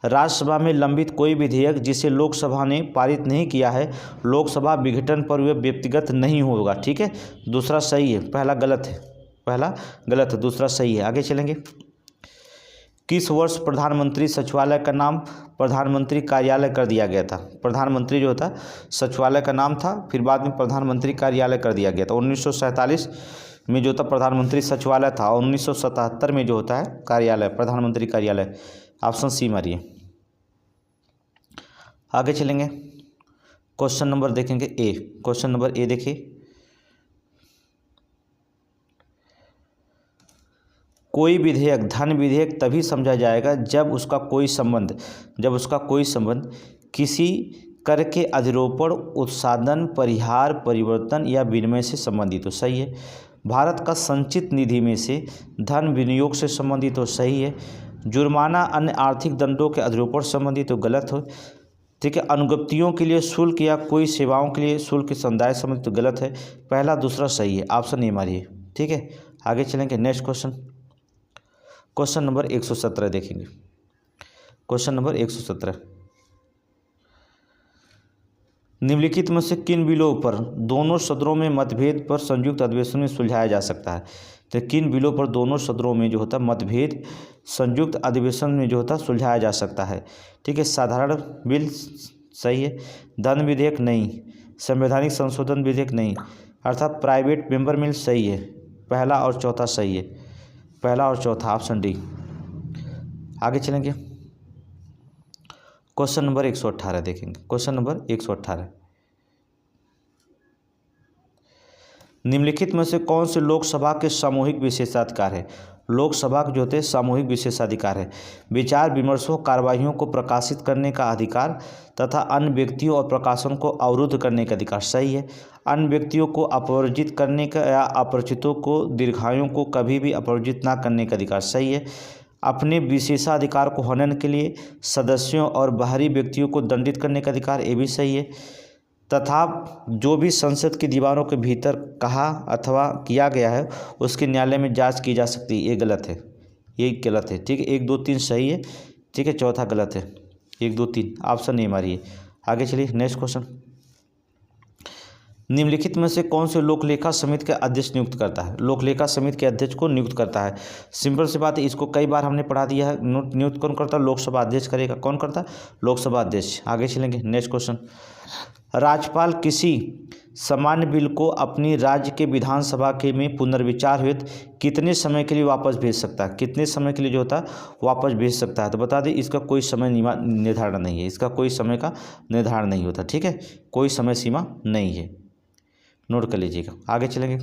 राज्यसभा में लंबित कोई विधेयक जिसे लोकसभा ने पारित नहीं किया है, लोकसभा विघटन पर वह व्यक्तिगत नहीं होगा, ठीक है, दूसरा सही है, पहला गलत है, पहला गलत है, दूसरा सही है। आगे चलेंगे। किस वर्ष प्रधानमंत्री सचिवालय का नाम प्रधानमंत्री कार्यालय कर दिया गया था। प्रधानमंत्री जो होता सचिवालय का नाम था, फिर बाद में प्रधानमंत्री कार्यालय कर दिया गया था। 1947 में जो था प्रधानमंत्री सचिवालय था, और 1977 में जो होता है कार्यालय, प्रधानमंत्री कार्यालय। ऑप्शन सी मारिए। आगे चलेंगे, क्वेश्चन नंबर देखेंगे ए। क्वेश्चन नंबर ए देखिए, कोई विधेयक धन विधेयक तभी समझा जाएगा जब उसका कोई संबंध किसी कर के अधिरोपण, उत्साधन, परिहार, परिवर्तन या विनिमय से संबंधित हो, सही है। भारत का संचित निधि में से धन विनियोग से संबंधित हो, सही है। जुर्माना अन्य आर्थिक दंडों के अधिरोपण संबंधित हो, गलत हो, ठीक है। अनुज्ञप्तियों के लिए शुल्क या कोई सेवाओं के लिए शुल्क के समुदाय संबंधित तो गलत है, पहला दूसरा सही है, ऑप्शन ए मारिए, ठीक है। आगे चलेंगे, नेक्स्ट क्वेश्चन। क्वेश्चन नंबर 117 देखेंगे। क्वेश्चन नंबर 117, निम्नलिखित में से किन बिलों पर दोनों सदनों में मतभेद पर संयुक्त अधिवेशन में सुलझाया जा सकता है। तो किन बिलों पर दोनों सदनों में जो होता है मतभेद संयुक्त अधिवेशन में जो होता है सुलझाया जा सकता है, ठीक है। साधारण बिल सही है, धन विधेयक नहीं, संवैधानिक संशोधन विधेयक नहीं, अर्थात प्राइवेट मेंबर बिल सही है, पहला और चौथा सही है, पहला और चौथा, ऑप्शन डी। आगे चलेंगे, क्वेश्चन नंबर 118 देखेंगे। क्वेश्चन नंबर 118, निम्नलिखित में से कौन से लोकसभा के सामूहिक विशेषाधिकार है। लोकसभा के जो होते सामूहिक विशेषाधिकार है, विचार विमर्शों, कार्यवाहियों को प्रकाशित करने का अधिकार तथा अन्य व्यक्तियों और प्रकाशन को अवरुद्ध करने का अधिकार, सही है। अन्य व्यक्तियों को अपवर्जित करने का या अपरिचितों को, दीर्घायुओं को कभी भी अपवर्जित ना करने का अधिकार, सही है। अपने विशेषाधिकार को हनन के लिए सदस्यों और बाहरी व्यक्तियों को दंडित करने का अधिकार, ये भी सही है। तथा जो भी संसद की दीवारों के भीतर कहा अथवा किया गया है उसके न्यायालय में जांच की जा सकती है, ये गलत है, ये गलत है, ठीक है। 1 2 3 सही है, ठीक है, चौथा गलत है, 1 2 3, ऑप्शन नहीं मारिए। आगे चलिए, नेक्स्ट क्वेश्चन। निम्नलिखित में से कौन से लोकलेखा समिति का अध्यक्ष नियुक्त करता है। लोकलेखा समिति के अध्यक्ष को नियुक्त करता है, सिंपल सी बात है, इसको कई बार हमने पढ़ा दिया है। नियुक्त कौन करता है, लोकसभा अध्यक्ष करेगा, कौन करता है, लोकसभा अध्यक्ष। आगे चलेंगे, नेक्स्ट क्वेश्चन। राज्यपाल किसी सामान्य बिल को अपनी राज्य के विधानसभा के में पुनर्विचार हेतु कितने समय के लिए वापस भेज सकता है, कितने समय के लिए जो होता है वापस भेज सकता है। तो बता दें इसका कोई समय निर्धारण नहीं है, इसका कोई समय का निर्धारण नहीं होता, ठीक है, कोई समय सीमा नहीं है, नोट कर लीजिएगा। आगे चलेंगे,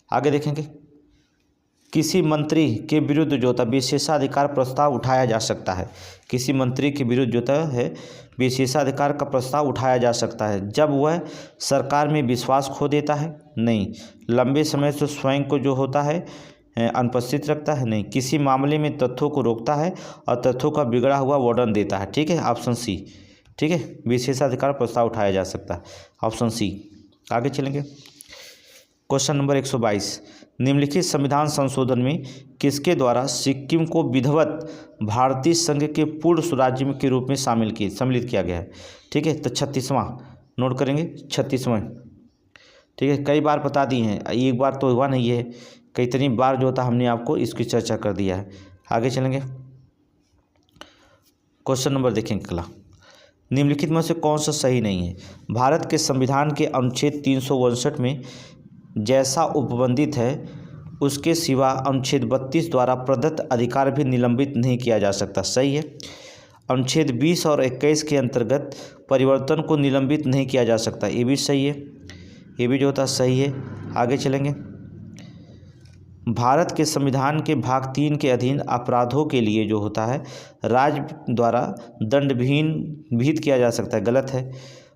आगे देखेंगे। किसी मंत्री के विरुद्ध जो होता है विशेषाधिकार प्रस्ताव उठाया जा सकता है। किसी मंत्री के विरुद्ध जो होता है विशेषाधिकार का प्रस्ताव उठाया जा सकता है जब वह सरकार में विश्वास खो देता है, नहीं, लंबे समय से स्वयं को जो होता है अनुपस्थित रखता है, नहीं, किसी मामले में तथ्यों को रोकता है और तथ्यों का बिगड़ा हुआ वर्णन देता है, ठीक है, ऑप्शन सी, ठीक है, विशेषाधिकार प्रस्ताव उठाया जा सकता है, ऑप्शन सी। आगे चलेंगे। क्वेश्चन नंबर 122, निम्नलिखित संविधान संशोधन में किसके द्वारा सिक्किम को विधिवत भारतीय संघ के पूर्ण स्वराज्य के रूप में सम्मिलित किया गया है? ठीक है, तो 36वां नोट करेंगे, 36वां। ठीक है, कई बार बता दिए हैं, एक बार तो हुआ नहीं है, कई तरी बार जो होता हमने आपको इसकी चर्चा कर दिया है। आगे चलेंगे, क्वेश्चन नंबर देखेंगे अगला, निम्नलिखित में से कौन सा सही नहीं है? भारत के संविधान के अनुच्छेद 362 में जैसा उपबंधित है उसके सिवा अनुच्छेद 32 द्वारा प्रदत्त अधिकार भी निलंबित नहीं किया जा सकता। सही है। अनुच्छेद 20 और 21 के अंतर्गत परिवर्तन को निलंबित नहीं किया जा सकता, ये भी सही है, ये भी जो होता सही है। आगे चलेंगे, भारत के संविधान के भाग 3 के अधीन अपराधों के लिए जो होता है राज्य द्वारा दंड विहित किया जा सकता है, गलत है।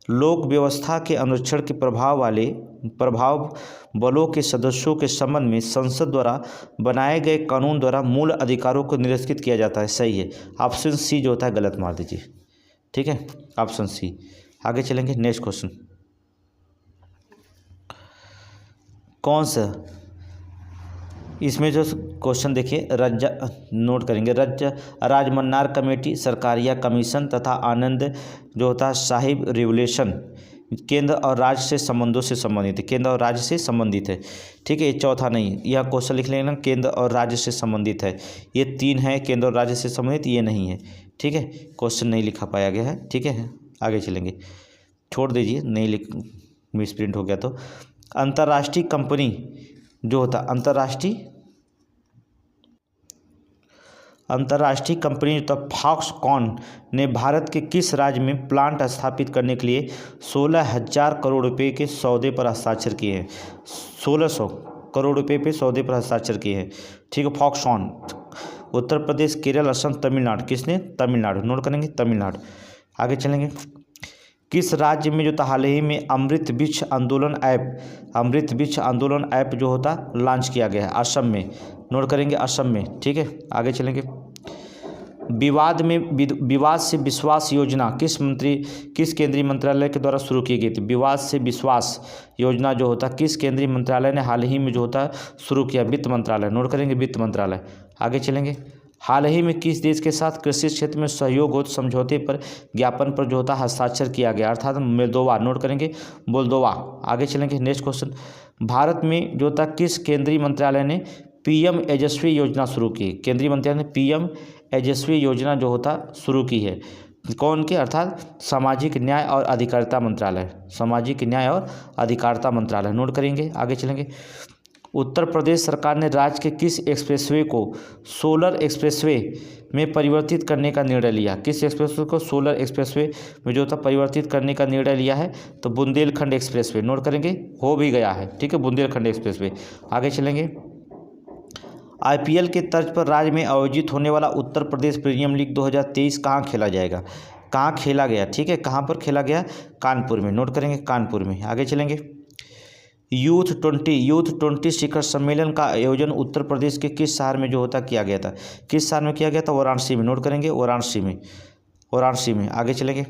लोक व्यवस्था के अनुरक्षण के प्रभाव बलों के सदस्यों के संबंध में संसद द्वारा बनाए गए कानून द्वारा मूल अधिकारों को निरस्कृत किया जाता है, सही है। ऑप्शन सी जो होता है गलत मार दीजिए। ठीक है, ऑप्शन सी। आगे चलेंगे, नेक्स्ट क्वेश्चन, कौन सा इसमें जो क्वेश्चन देखिए, नोट करेंगे, राजमन्नार कमेटी, सरकारिया कमीशन तथा आनंद जो होता है साहिब रेगुलेशन केंद्र और राज्य से संबंधों से संबंधित है, केंद्र और राज्य से संबंधित है। ठीक है, ये चौथा नहीं, यह क्वेश्चन लिख लेना, केंद्र और राज्य से संबंधित है। ये 3 है केंद्र और राज्य से संबंधित, ये नहीं है। ठीक है, क्वेश्चन नहीं लिखा पाया गया है। ठीक है, आगे चलेंगे, छोड़ दीजिए, नहीं मिसप्रिंट हो गया तो। अंतर्राष्ट्रीय कंपनी जो होता अंतर्राष्ट्रीय कंपनी जो फॉक्सकॉन ने भारत के किस राज्य में प्लांट स्थापित करने के लिए 16,000 करोड़ रुपए के सौदे पर हस्ताक्षर किए हैं? 1600 करोड़ रुपए पे सौदे पर हस्ताक्षर किए हैं। ठीक है, फॉक्सकॉन उत्तर प्रदेश, केरल, असम, तमिलनाडु। किसने? तमिलनाडु। नोट करेंगे, तमिलनाडु। आगे चलेंगे, किस राज्य में जो हाल ही में अमृत वृक्ष आंदोलन ऐप जो होता लॉन्च किया गया है? असम में। नोट करेंगे, असम में। ठीक है, आगे चलेंगे, विवाद से विश्वास योजना किस केंद्रीय मंत्रालय के द्वारा शुरू की गई थी? विवाद से विश्वास योजना जो होता किस केंद्रीय मंत्रालय ने हाल ही में जो होता शुरू किया? वित्त मंत्रालय। नोट करेंगे, वित्त मंत्रालय। आगे चलेंगे, हाल ही में किस देश के साथ कृषि क्षेत्र में सहयोग हो समझौते पर ज्ञापन पर जो होता हस्ताक्षर किया गया? अर्थात मोल्दोवा। नोट करेंगे, मोल्दोवा। आगे चलेंगे, नेक्स्ट क्वेश्चन, भारत में जो होता किस केंद्रीय मंत्रालय ने पीएम एजस्वी योजना शुरू की? केंद्रीय मंत्रालय ने पीएम एजस्वी योजना जो होता शुरू की है, कौन के? अर्थात सामाजिक न्याय और अधिकारिता मंत्रालय, सामाजिक न्याय और अधिकारिता मंत्रालय। नोट करेंगे, आगे चलेंगे, उत्तर प्रदेश सरकार ने राज्य के किस एक्सप्रेसवे को सोलर एक्सप्रेसवे में परिवर्तित करने का निर्णय लिया? किस एक्सप्रेसवे को सोलर एक्सप्रेसवे में जो था परिवर्तित करने का निर्णय लिया है? तो बुंदेलखंड एक्सप्रेसवे। नोट करेंगे, हो भी गया है। ठीक है, बुंदेलखंड एक्सप्रेसवे। आगे चलेंगे, आईपीएल के तर्ज पर राज्य में आयोजित होने वाला उत्तर प्रदेश प्रीमियर लीग 2023 कहाँ खेला जाएगा? कहाँ खेला गया? ठीक है, कहाँ पर खेला गया? कानपुर में। नोट करेंगे, कानपुर में। आगे चलेंगे, यूथ 20 शिखर सम्मेलन का आयोजन उत्तर प्रदेश के किस शहर में जो होता किया गया था? किस शहर में किया गया था? वाराणसी में। नोट करेंगे, वाराणसी में। आगे चलेंगे,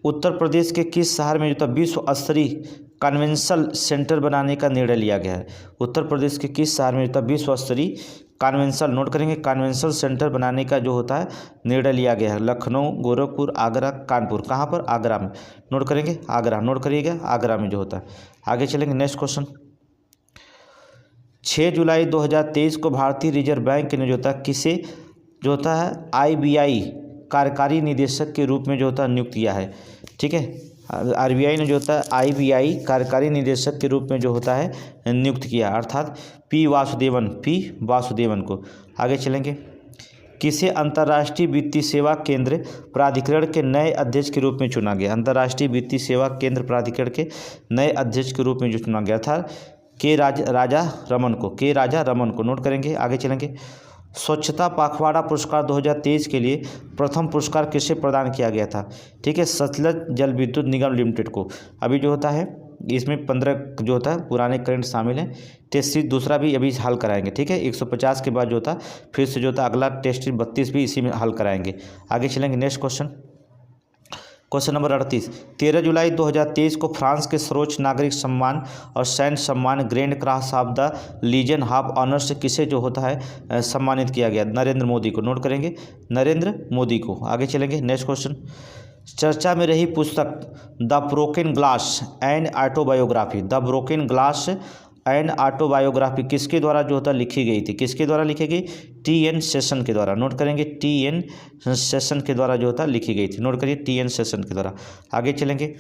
उत्तर प्रदेश के किस शहर में जो था विश्व स्तरीय कन्वेंशन सेंटर बनाने का निर्णय लिया गया है? उत्तर प्रदेश के किस शहर में जो था विश्व स्तरीय कन्वेंशन, नोट करेंगे, कन्वेंशन सेंटर बनाने का जो होता है निर्णय लिया गया है? लखनऊ, गोरखपुर, आगरा, कानपुर। कहाँ पर? आगरा में। नोट करेंगे, आगरा। नोट करिएगा, आगरा में जो होता है। आगे चलेंगे, नेक्स्ट क्वेश्चन, 6 जुलाई 2023 को भारतीय रिजर्व बैंक ने जो होता किसे जो होता है आरबीआई कार्यकारी निदेशक के रूप में जो होता नियुक्त किया है? ठीक है, आरबीआई ने जो होता है आरबीआई कार्यकारी निदेशक के रूप में जो होता है नियुक्त किया, अर्थात पी वासुदेवन को। आगे चलेंगे, किसे अंतर्राष्ट्रीय वित्तीय सेवा केंद्र प्राधिकरण के नए अध्यक्ष के रूप में चुना गया? अंतर्राष्ट्रीय वित्तीय सेवा केंद्र प्राधिकरण के नए अध्यक्ष के रूप में जो चुना गया था के राजा रमन को। नोट करेंगे, आगे चलेंगे, स्वच्छता पखवाड़ा पुरस्कार 2023 के लिए प्रथम पुरस्कार किसे प्रदान किया गया था? ठीक है, सतलज जल विद्युत निगम लिमिटेड को। अभी जो होता है इसमें 15 जो होता है पुराने करंट शामिल हैं। टेस्ट सीरीज दूसरा भी अभी हल कराएंगे। ठीक है, 150 के बाद जो होता फिर से जो होता अगला टेस्ट सीरीज 32 भी इसी में हल कराएंगे। आगे चलेंगे, नेक्स्ट क्वेश्चन, क्वेश्चन नंबर 38, 13 जुलाई 2023 को फ्रांस के सर्वोच्च नागरिक सम्मान और सैन्य सम्मान grand cross of the legion of honour से किसे जो होता है सम्मानित किया गया? नरेंद्र मोदी को। नोट करेंगे नरेंद्र मोदी को। आगे चलेंगे नेक्स्ट क्वेश्चन। चर्चा में रही पुस्तक the broken glass and autobiography, the broken glass and autobiography किसके द्वारा जो होता लिखी गई थी? किसके द्वारा लिखी गई? टी.एन. शेषन के द्वारा। नोट करेंगे टी.एन. शेषन के द्वारा जो होता लिखी गई थी। नोट करिए टी.एन. शेषन के द्वारा। आगे चलेंगे।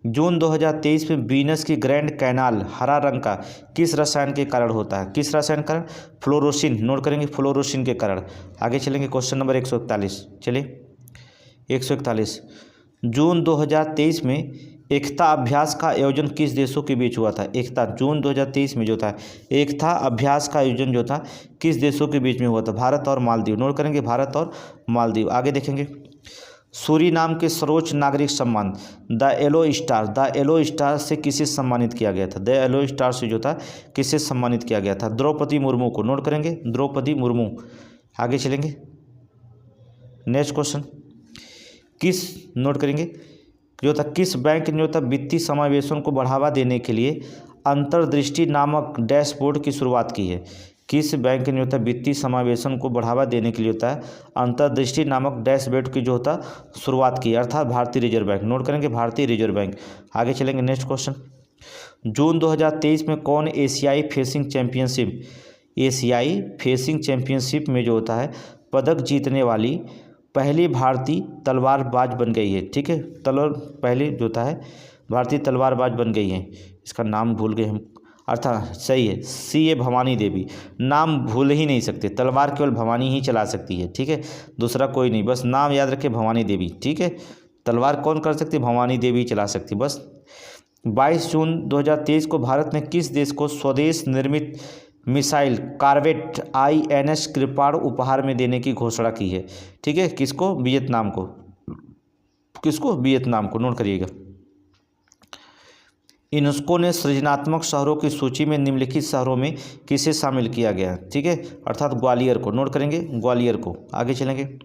जून 2023 में वीनस की ग्रैंड कैनाल हरा रंग का किस रसायन के कारण होता है? किस रसायन के कारण? फ्लोरोसिन। नोट करेंगे फ्लोरोसिन के कारण। आगे चलेंगे क्वेश्चन नंबर 141। चलिए 141, जून 2023 में एकता अभ्यास का आयोजन किस देशों के बीच हुआ था? एकता जून 2023 में जो था एकता अभ्यास का आयोजन जो था किस देशों के बीच में हुआ था? भारत और मालदीव। नोट करेंगे भारत और मालदीव। आगे देखेंगे। सूरीनाम के सर्वोच्च नागरिक सम्मान the yellow star, the yellow star से किसे सम्मानित किया गया था? द येलो स्टार से जो था किसे सम्मानित किया गया था? द्रौपदी मुर्मू को। नोट करेंगे द्रौपदी मुर्मू। आगे चलेंगे नेक्स्ट क्वेश्चन। किस नोट करेंगे जो था किस बैंक ने जो था वित्तीय समावेशन को बढ़ावा देने के लिए अंतर्दृष्टि नामक डैशबोर्ड की शुरुआत की है? किस बैंक ने जो था वित्तीय समावेशन को बढ़ावा देने के लिए होता है अंतर्दृष्टि नामक डैशबोर्ड की जो होता शुरुआत की, अर्थात भारतीय रिजर्व बैंक। नोट करेंगे भारतीय रिजर्व बैंक। आगे चलेंगे नेक्स्ट क्वेश्चन। जून 2023 में कौन एशियाई फेंसिंग चैंपियनशिप में जो होता है पदक जीतने वाली पहली भारतीय तलवारबाज बन गई है? ठीक है, पहली जो होता है भारतीय तलवारबाज बन गई है। इसका नाम भूल गए हम, अर्थात सही है सी ए भवानी देवी। नाम भूल ही नहीं सकते, तलवार केवल भवानी ही चला सकती है। ठीक है, दूसरा कोई नहीं, बस नाम याद रखें भवानी देवी। ठीक है, तलवार कौन कर सकती? भवानी देवी चला सकती बस। 22 जून 2023 को भारत ने किस देश को स्वदेश निर्मित मिसाइल कॉर्वेट INS कृपाण उपहार में देने की घोषणा की है? ठीक है, किसको? वियतनाम को। किसको? वियतनाम को। नोट करिएगा। यूनेस्को ने सृजनात्मक शहरों की सूची में निम्नलिखित शहरों में किसे शामिल किया गया? ठीक है, अर्थात ग्वालियर को। नोट करेंगे ग्वालियर को। आगे चलेंगे।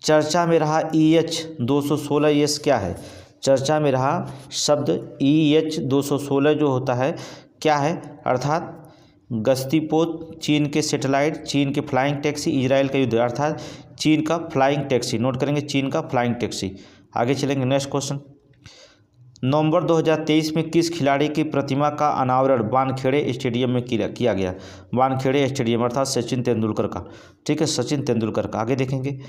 चर्चा में रहा EH 216 क्या है? चर्चा में रहा शब्द EH 216 जो होता है क्या है? अर्थात गस्तीपोत, चीन के सैटेलाइट, चीन के फ्लाइंग टैक्सी, इजराइल का युद्ध, अर्थात चीन का फ्लाइंग टैक्सी। नोट करेंगे चीन का फ्लाइंग टैक्सी। आगे चलेंगे नेक्स्ट क्वेश्चन। नवंबर 2023 में किस खिलाड़ी की प्रतिमा का अनावरण वानखेड़े स्टेडियम में किया गया? वानखेड़े स्टेडियम अर्थात सचिन तेंदुलकर का। ठीक है, सचिन तेंदुलकर का। आगे देखेंगे।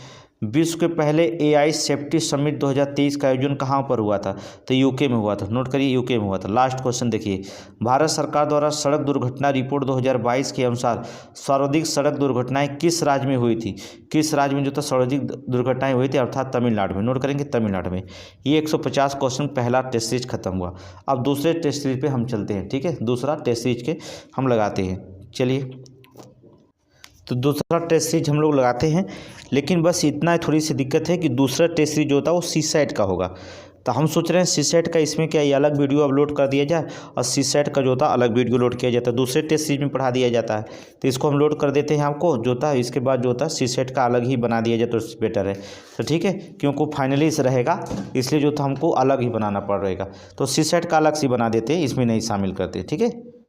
विश्व के पहले AI सेफ्टी समिट 2023 का आयोजन कहाँ पर हुआ था? तो यूके में हुआ था। नोट करिए यूके में हुआ था। लास्ट क्वेश्चन देखिए। भारत सरकार द्वारा सड़क दुर्घटना रिपोर्ट 2022 के अनुसार सर्वाधिक सड़क दुर्घटनाएं किस राज्य में हुई थी? किस राज्य में जो था सर्वाधिक दुर्घटनाएं हुई थी? अर्थात तमिलनाडु में। नोट करेंगे तमिलनाडु में। ये 150 क्वेश्चन पहला टेस्ट सीरीज खत्म हुआ। अब दूसरे टेस्ट सीरीज पे हम चलते हैं। ठीक है, दूसरा टेस्ट सीरीज के हम लगाते हैं। चलिए, तो दूसरा टेस्ट सीरीज हम लोग लगाते हैं, लेकिन बस इतना थोड़ी सी दिक्कत है कि दूसरा टेस्ट सीरीज जो होता है वो CSAT का होगा। तो हम सोच रहे हैं CSAT का इसमें क्या ये अलग वीडियो अपलोड कर दिया जाए और CSAT का जो होता है अलग वीडियो लोड किया जाता है, दूसरे टेस्ट सीरीज में पढ़ा दिया जाता है। तो इसको हम लोड कर देते हैं आपको जो होता है, इसके बाद जो होता है CSAT का अलग ही बना दिया जाए तो बेटर है। तो ठीक है, क्योंकि फाइनली से रहेगा इसलिए जो था हमको अलग ही बनाना पड़ रहेगा। तो CSAT का अलग से बना देते हैं, इसमें नहीं शामिल करते। ठीक है।